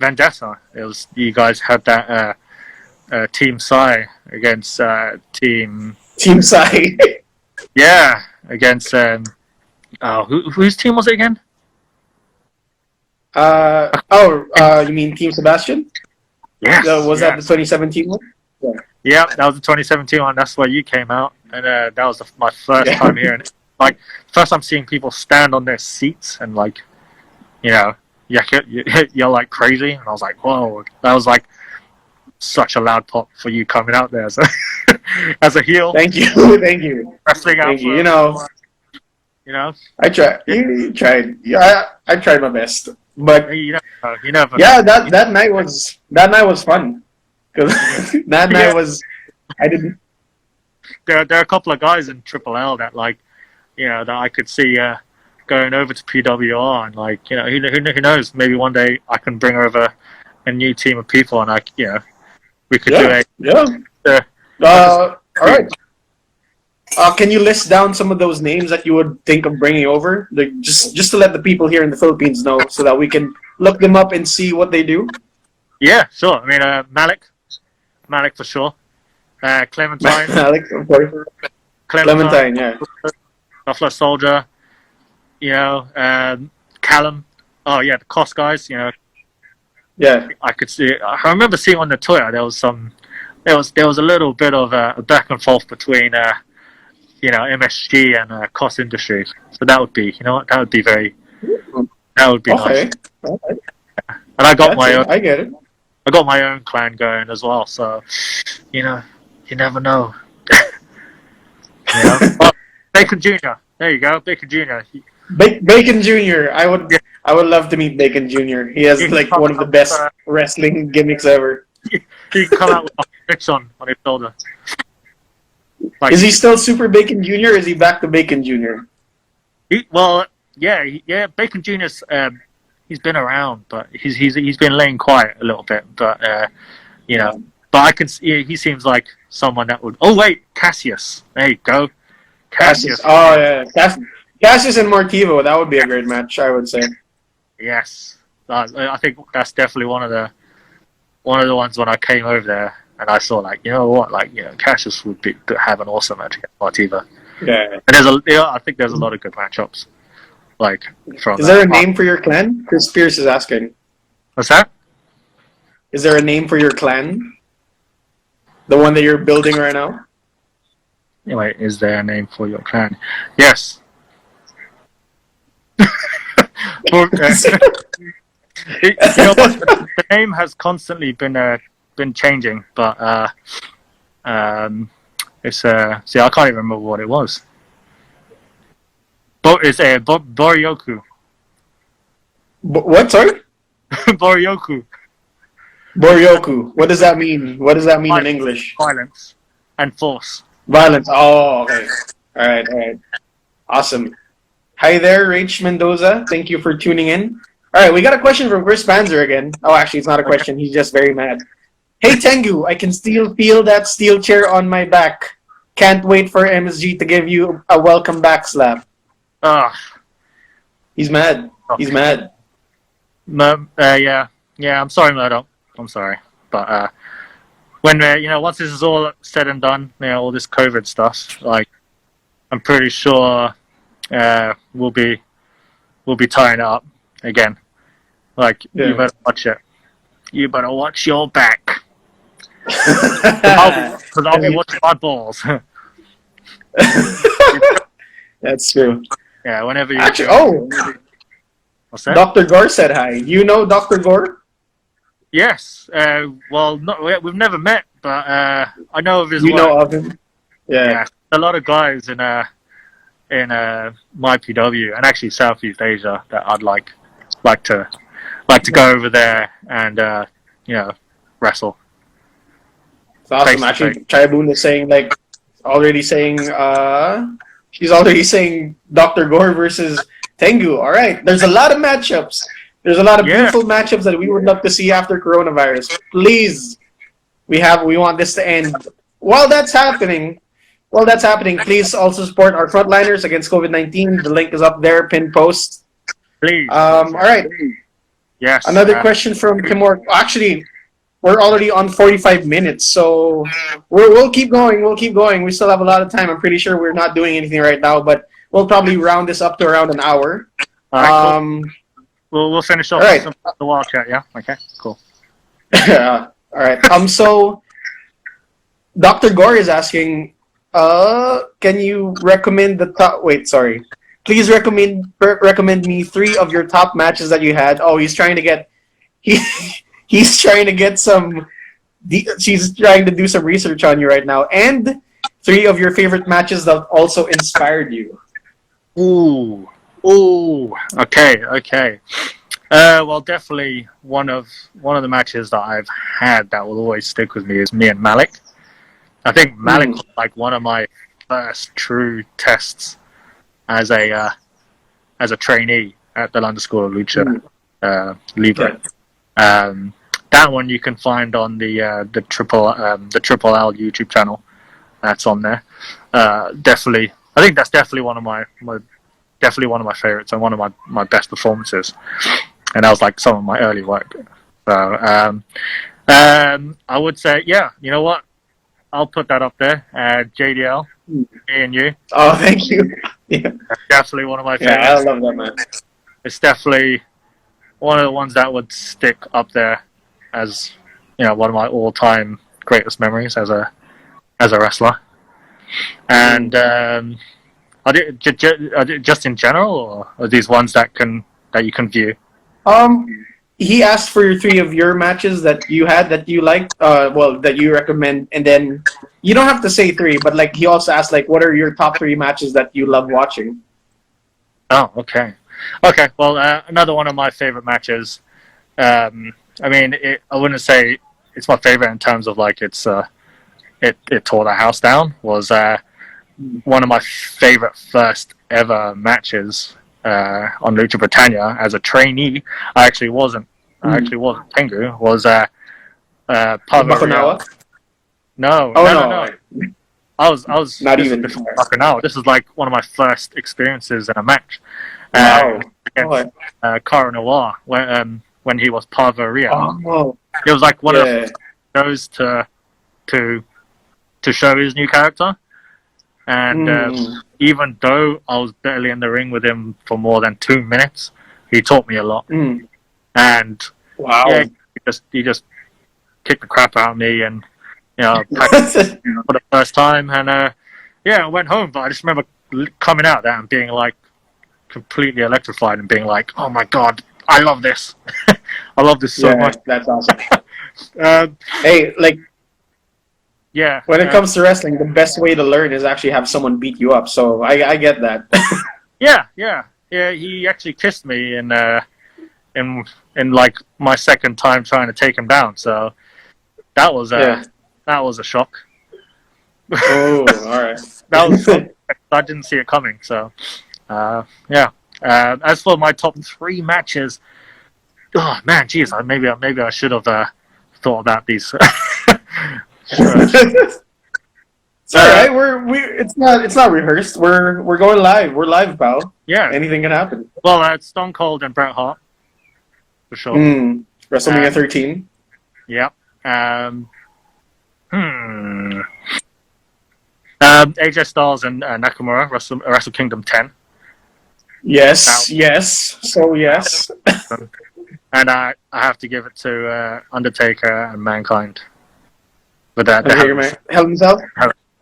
Vendetta. It was you guys had that Team Psy against Team Psy. Yeah, against whose team was it again? You mean Team Sebastian? Yes. Was that the 2017 one? Yeah, that was the 2017 one. That's where you came out, and that was my first time here. And like first, I'm seeing people stand on their seats, and like, you you're like crazy, and I was like, whoa, that was like such a loud pop for you coming out there as a, as a heel, Thank you, thank you, wrestling out thank you. for, You know, you know, I tried. You tried. Yeah, I tried my best. But you never know. yeah, that night was fun because that night Yeah. was. I didn't. There are a couple of guys in Triple L that like, that I could see going over to PWR, and like, who knows, maybe one day I can bring over a new team of people, and we could do Yeah, a yeah. All right. Can you list down some of those names that you would think of bringing over, like just to let the people here in the Philippines know, so that we can look them up and see what they do? Yeah, sure. I mean, Malik for sure. Clementine, Alex, of course. Clementine, yeah. Buffalo Soldier. Callum. Oh yeah, the Cost guys. Yeah. I could see. I remember seeing on the Twitter there was a little bit of a back and forth between MSG and Cost Industries. So that would be, that would be Okay. nice. And I got my own. I get it. I got my own clan going as well. So you never know. Oh, Bacon Junior. There you go, Bacon Junior. Bacon Jr. I would love to meet Bacon Jr. He has like one of the best wrestling gimmicks ever. He can come out with a fix on his shoulder. Like, Is he still Super Bacon Jr.? Or is he back to Bacon Jr.? Bacon Junior's he's been around, but he's been laying quiet a little bit. But but I can see he seems like someone that would. Oh wait, Cassius. There you go, Cassius. Oh yeah, Cassius and Martivo. That would be a great match, I would say. Yes, I think that's definitely one of the ones when I came over there and I saw Cassius would have an awesome match against Martiva. Yeah. And I think there's a lot of good matchups. Like from. Is there a name for your clan? Chris Pierce is asking. What's that? Is there a name for your clan? The one that you're building right now? Anyway, is there a name for your clan? Yes. The name has constantly been changing, but it's see, I can't even remember what it was. It's Boryoku. What? Sorry? Boryoku. Boryoku. What does that mean? What does that mean in English? Violence and force. Violence. Oh, okay. All right. Awesome. Hi there, Rach Mendoza. Thank you for tuning in. All right, we got a question from Chris Panzer again. Oh, actually, it's not a question. He's just very mad. Hey, Tengu, I can still feel that steel chair on my back. Can't wait for MSG to give you a welcome back slap. He's mad. He's mad. Yeah. I'm sorry, Murdoch. I'm sorry, but when once this is all said and done, all this COVID stuff, like I'm pretty sure we'll be tying it up again. Like You better watch it. You better watch your back. Because I'll be watching my balls. That's true. Yeah, whenever you. Actually, what's that? Dr. Gore said hi. You know Dr. Gore? Yes. Well, we've never met, but I know of his work. You know of him? Yeah. A lot of guys in my PW and actually Southeast Asia that I'd like to go over there and wrestle. It's awesome. Actually, Chaiboon is saying she's already saying Dr. Gore versus Tengu. All right. There's a lot of matchups. There's a lot of beautiful matchups that we would love to see after coronavirus. Please, we want this to end. While that's happening, please also support our frontliners against COVID-19. The link is up there, pinned post. Please. All right. Yes. Another question from Kimor. Actually, we're already on 45 minutes, so we'll keep going. We'll keep going. We still have a lot of time. I'm pretty sure we're not doing anything right now, but we'll probably round this up to around an hour. All right, cool. We'll finish off with the wild chat. Yeah. Okay. Cool. All right. So Dr. Gore is asking, can you recommend the top? Wait, sorry. please recommend me 3 of your top matches that you had. Oh, he's trying to get he he's trying to get some. She's trying to do some research on you right now, and 3 of your favorite matches that also inspired you. Ooh, okay. Well, definitely one of the matches that I've had that will always stick with me is me and Malik. I think Malik was like one of my first true tests as a trainee at the London School of Lucha Libre. That one you can find on the Triple L YouTube channel. That's on there. Definitely, I think that's definitely one of my favorites and one of my best performances. And that was like some of my early work. So I would say, yeah, you know what? I'll put that up there. JDL, me and you. Oh, thank you. Yeah. Definitely one of my favorites. Yeah, I love that, man. It's definitely one of the ones that would stick up there as, you know, one of my all-time greatest memories as a wrestler. And are they just in general, or are these ones that you can view? He asked for your 3 of your matches that you had that you liked, that you recommend, and then you don't have to say 3, but like he also asked like, what are your top 3 matches that you love watching? Oh, okay. Well, another one of my favorite matches. I mean, I wouldn't say it's my favorite in terms of like it tore the house down. Was one of my favorite first ever matches on Lucha Britannia as a trainee. I actually wasn't Tengu. Was Bakunawa? No. I was not even Bakunawa. This is like one of my first experiences in a match. Wow. Against Cara Noir when he was Parvaria. Oh. It was like one of those to show his new character. And even though I was barely in the ring with him for more than 2 minutes, he taught me a lot. And wow, yeah, he just kicked the crap out of me, and you know, practiced for the first time. And I went home, but I just remember coming out there and being like completely electrified and being like, "Oh my god, I love this! I love this so much." That's awesome. Hey, like. Yeah. When it comes to wrestling, the best way to learn is actually have someone beat you up. So I get that. Yeah. He actually kissed me in like my second time trying to take him down. So that was a shock. Oh, all right. That was I didn't see it coming. So as for my top 3 matches, oh man, geez, maybe I should have thought about these. It's all right. It's not rehearsed. We're going live. We're live, pal. Yeah. Anything can happen. Well, it's Stone Cold and Bret Hart for sure. WrestleMania 13. Yeah. AJ Styles and Nakamura, Wrestle Kingdom 10. Yes. So yes. And I have to give it to Undertaker and Mankind. With that, Hell himself.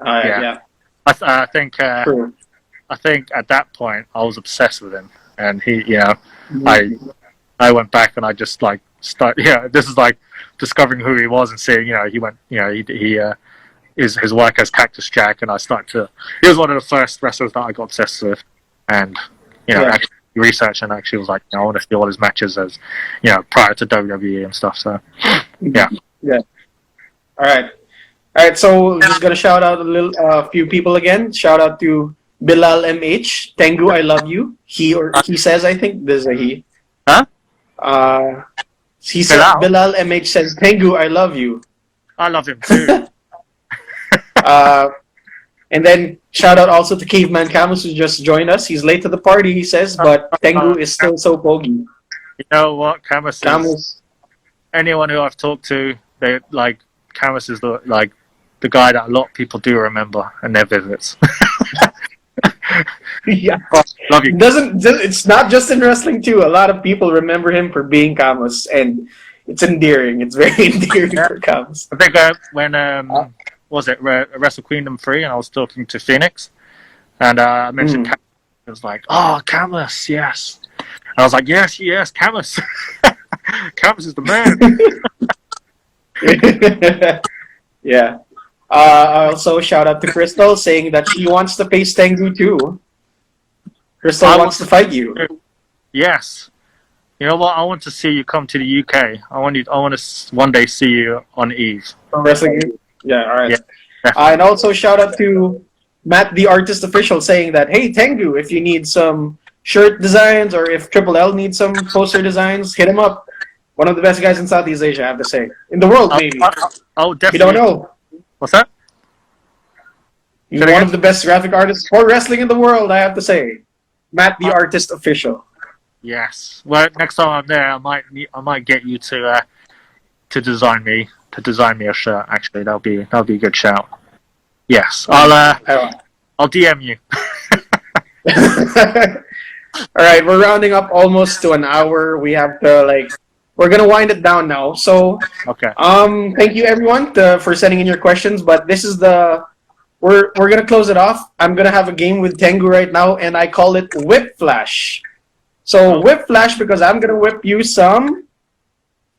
Yeah. I think at that point I was obsessed with him, and he, you know, I went back and I just like this is like discovering who he was and seeing, you know, he went, you know, he his work as Cactus Jack, and he was one of the first wrestlers that I got obsessed with, and you know, actually researched and actually was like, you know, I want to see all his matches as, you know, prior to WWE and stuff. So yeah. All right, so I'm just gonna shout out a few people again. Shout out to Bilal MH, Tengu, I love you. He says, I think there's a he. Huh? He said Bilal MH says, Tengu, I love you. I love him too. And then shout out also to Caveman Camus who just joined us. He's late to the party, he says, but Tengu is still so pogy. You know what, Camus. Anyone who I've talked to, they like Camus is the guy that a lot of people do remember in their visits. Yeah, love you. It's not just in wrestling too. A lot of people remember him for being Camus, and it's endearing. It's very endearing for Camus. I think when was it Wrestle Kingdom 3, and I was talking to Phoenix, and I mentioned Camus was like, "Oh, Camus, yes." I was like, "Yes, Camus." Camus is the man. Yeah. Also, shout out to Crystal saying that she wants to face Tengu too. Crystal I wants to fight you. Yes. You know what? I want to see you come to the UK. I want to one day see you on Eve. Pro wrestling. Yeah, all right. Yeah, And also shout out to Matt, the artist official, saying that, hey, Tengu, if you need some shirt designs or if Triple L needs some poster designs, hit him up. One of the best guys in Southeast Asia, I have to say. In the world, maybe. Oh, You don't definitely. know. What's that? He's one of the best graphic artists for wrestling in the world, I have to say. Matt, the artist official. Yes. Well, next time I'm there, I might get you to design me a shirt. Actually, that'll be a good shout. Yes, I'll DM you. All right, we're rounding up almost to an hour. We have to we're gonna wind it down now. So, Okay. thank you everyone for sending in your questions. But this is we're gonna close it off. I'm gonna have a game with Tengu right now, and I call it Whip Flash. So Whip Flash because I'm gonna whip you some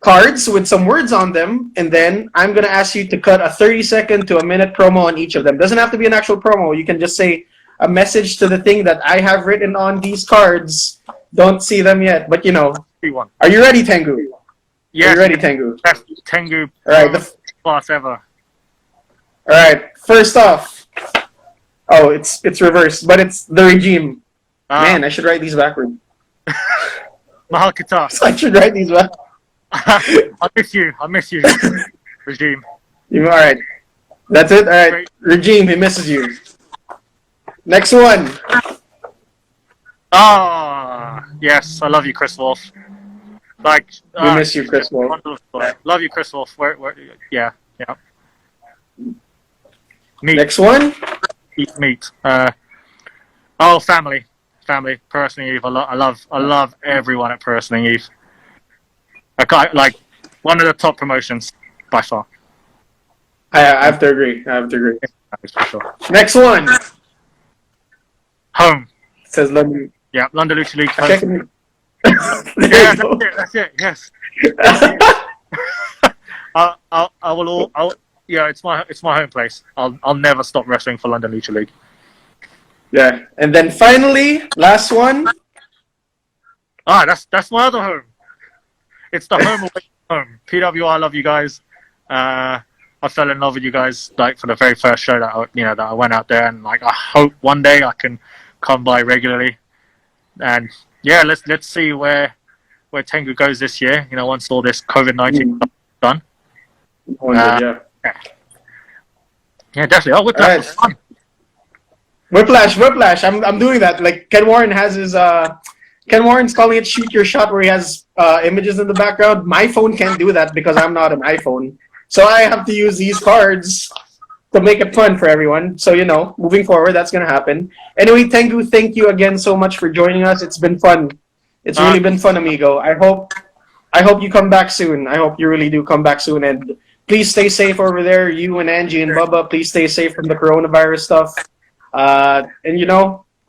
cards with some words on them, and then I'm gonna ask you to cut a 30-second to a minute promo on each of them. Doesn't have to be an actual promo. You can just say a message to the thing that I have written on these cards. Don't see them yet, but you know. Are you ready, Tengu? Yes. Are you ready, Tengu? Best Tengu All right. class ever. All right. First off, oh, it's reversed, but it's the regime. Man, I should write these backwards. Mahal Qatar. I should write these backwards. I miss you, regime. All right. That's it? All right. Great. Regime, he misses you. Next one. Yes, I love you, Chris Wolf. We miss you, Chris Wolf. Love you, Chris Wolf. Yeah. Meat. Next one. Eat meat. Family. Pro Wrestling Eve. I love everyone at Pro Wrestling Eve. One of the top promotions by far. I have to agree. For sure. Next one. Home. It says London. Yeah, London Lucha League. Yeah, that's it. Yes. I will. Yeah, it's my home place. I'll never stop wrestling for London Lucha League. Yeah, and then finally, last one. That's my other home. It's the home away from home. PWR, I love you guys. I fell in love with you guys for the very first show that I went out there, and I hope one day I can come by regularly. And yeah, let's see where Tengu goes this year. Once all this COVID-19 stuff is done. Yeah, definitely. Oh, Whiplash was fun. Whiplash. I'm doing that. Like Ken Warren has his. Ken Warren's calling it shoot your shot, where he has images in the background. My phone can't do that because I'm not an iPhone, so I have to use these cards to make it fun for everyone. So moving forward, that's gonna happen. Anyway, Tengu, thank you again so much for joining us. It's been fun. It's really been fun, amigo. I hope you come back soon. I hope you really do come back soon, and please stay safe over there. You and Angie and Bubba, please stay safe from the coronavirus stuff. And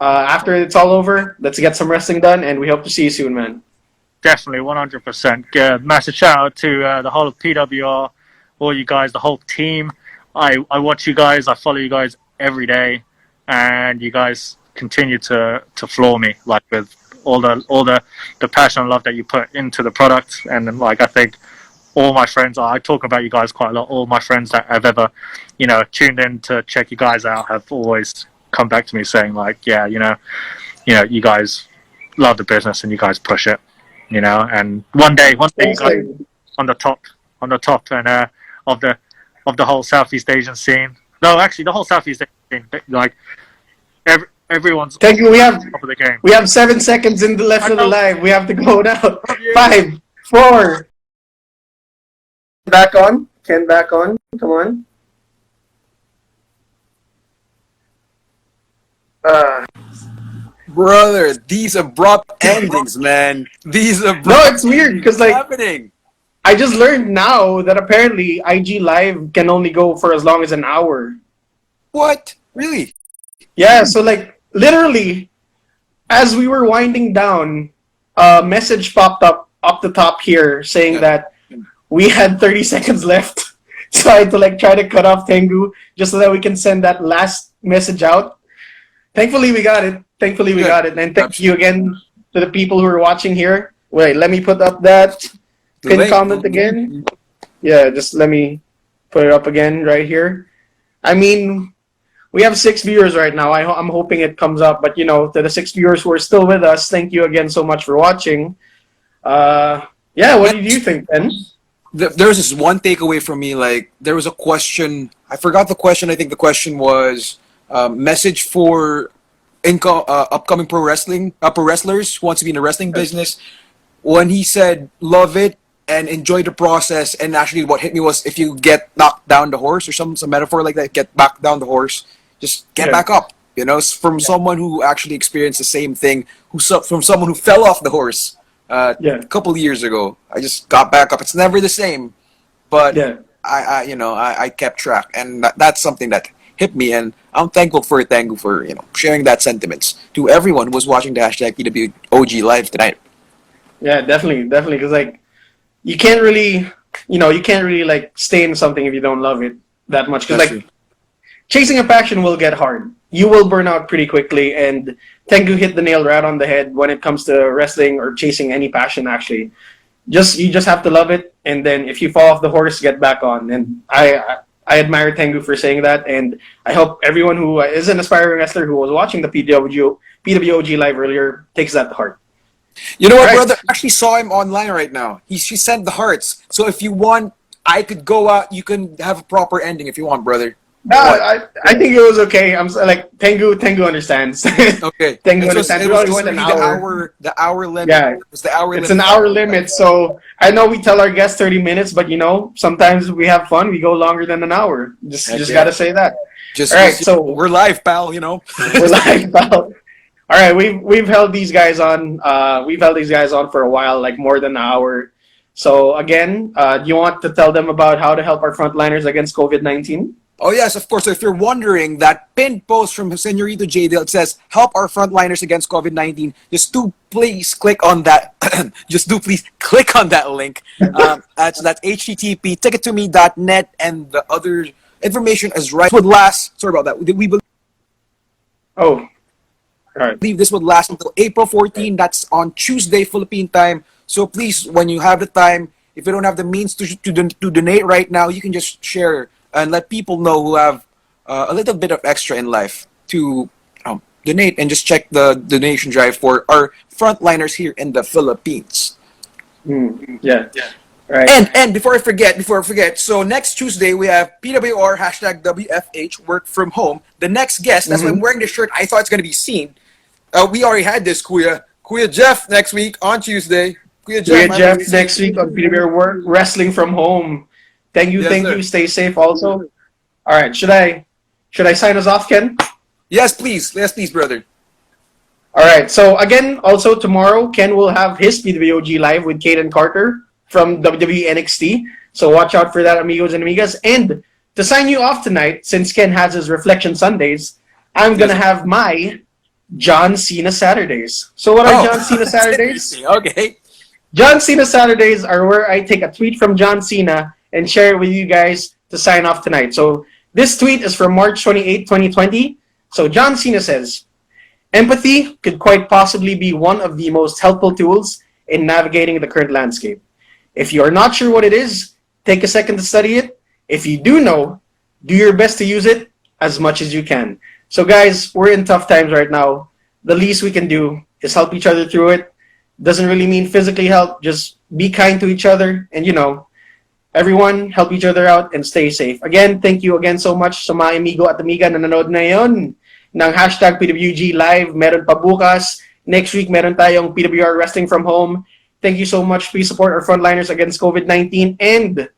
after it's all over, let's get some wrestling done, and we hope to see you soon, man. Definitely, 100%. Massive shout out to the whole of PWR, all you guys, the whole team. I watch you guys, I follow you guys every day, and you guys continue to floor me with all the passion and love that you put into the product. And then, I think all my friends, I talk about you guys quite a lot. All my friends that have ever, tuned in to check you guys out have always come back to me saying you guys love the business and you guys push it, and one day you guys on the top and of the whole Southeast Asian scene. No, actually, the whole Southeast Asian scene. Everyone's Thank you. top of the game. We have 7 seconds in the left of the live. We have to go now. 5, 4. Back on. Ken, back on. Come on. Brother, these abrupt endings, man. These abrupt. No, it's weird because happening. I just learned now that apparently IG Live can only go for as long as an hour. What? Really? Yeah. So literally, as we were winding down, a message popped up the top here saying that we had 30 seconds left. So I had to like try to cut off Tengu just so that we can send that last message out. Thankfully, we got it. Thankfully, we Good. got it. And thank you again to the people who are watching here. Wait, let me put up that pinned link. comment again. Yeah, just let me put it up again right here. I mean, we have 6 viewers right now. I'm hoping it comes up. But, you know, to the 6 viewers who are still with us, thank you again so much for watching. Yeah, what did you think, Ben? There's this one takeaway from me. Like, there was a question. I forgot the question. I think the question was message for upcoming pro wrestlers who wants to be in the wrestling business. When he said, love it and enjoy the process. And actually what hit me was, if you get knocked down the horse or some metaphor like that, get back down the horse, just get back up. You know, it's from someone who actually experienced the same thing, from someone who fell off the horse. A couple of years ago, I just got back up. It's never the same, but I kept track, and that's something that hit me, and I'm thankful for Tengu for sharing that sentiments to everyone who was watching the hashtag PWOG live tonight. Yeah, definitely, because like you can't really like stay in something if you don't love it that much. Because like chasing a passion will get hard. You will burn out pretty quickly, and Tengu hit the nail right on the head when it comes to wrestling or chasing any passion. Actually, you just have to love it, and then if you fall off the horse, get back on. And I admire Tengu for saying that, and I hope everyone who is an aspiring wrestler who was watching the PWOG live earlier takes that to heart. You know what, brother? I actually saw him online right now. She sent the hearts. So if you want, I could go out. You can have a proper ending if you want, brother. No, I think it was okay. I'm like Tengu understands. Okay. Tengu understands. It We was only went an hour. The hour limit. Yeah, It's the hour limit. It's an hour limit. So I know we tell our guests 30 minutes, but sometimes we have fun. We go longer than an hour. Just gotta say that. All right, so we're live, pal. We're live, pal. All right, we've held these guys on. We've held these guys on for a while, like more than an hour. So again, do you want to tell them about how to help our frontliners against COVID-19? Oh, yes, of course. So if you're wondering, that pinned post from Senorito J. Dale, it says, help our frontliners against COVID-19. Just do please click on that. Please click on that link. That's http tickettome.net, and the other information is right. This would last. Sorry about that. We believe. Oh, all right. Believe this would last until April 14. That's on Tuesday, Philippine time. So please, when you have the time, if you don't have the means to donate right now, you can just share and let people know who have a little bit of extra in life to donate, and just check the donation drive for our frontliners here in the Philippines. Yeah. Right. And before I forget, so next Tuesday we have PWR hashtag WFH work from home. The next guest, that's why I'm wearing the shirt. I thought it's gonna be seen. We already had this Kuya Jeff next week on Tuesday. Kuya Jeff next week on PWR work wrestling from home. Thank you. Stay safe also. All right, should I sign us off, Ken? Yes, please, brother. All right, so again, also tomorrow, Ken will have his PWOG live with Kaden Carter from WWE NXT. So watch out for that, amigos and amigas. And to sign you off tonight, since Ken has his Reflection Sundays, I'm going to have my John Cena Saturdays. So what are John Cena Saturdays? Okay. John Cena Saturdays are where I take a tweet from John Cena and share it with you guys to sign off tonight. So this tweet is from March 28, 2020. So John Cena says, empathy could quite possibly be one of the most helpful tools in navigating the current landscape. If you are not sure what it is, take a second to study it. If you do know, do your best to use it as much as you can. So guys, we're in tough times right now. The least we can do is help each other through it. Doesn't really mean physically help, just be kind to each other, and everyone help each other out and stay safe. Again, thank you again so much sa mga amigo at amiga na nanood na yon ng hashtag PWG Live. Meron pa bukas. Next week, meron tayong PWR Wrestling from Home. Thank you so much. Please support our frontliners against COVID-19. And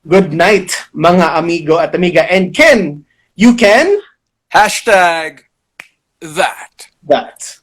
good night, mga amigo at amiga. And Ken, you can hashtag that.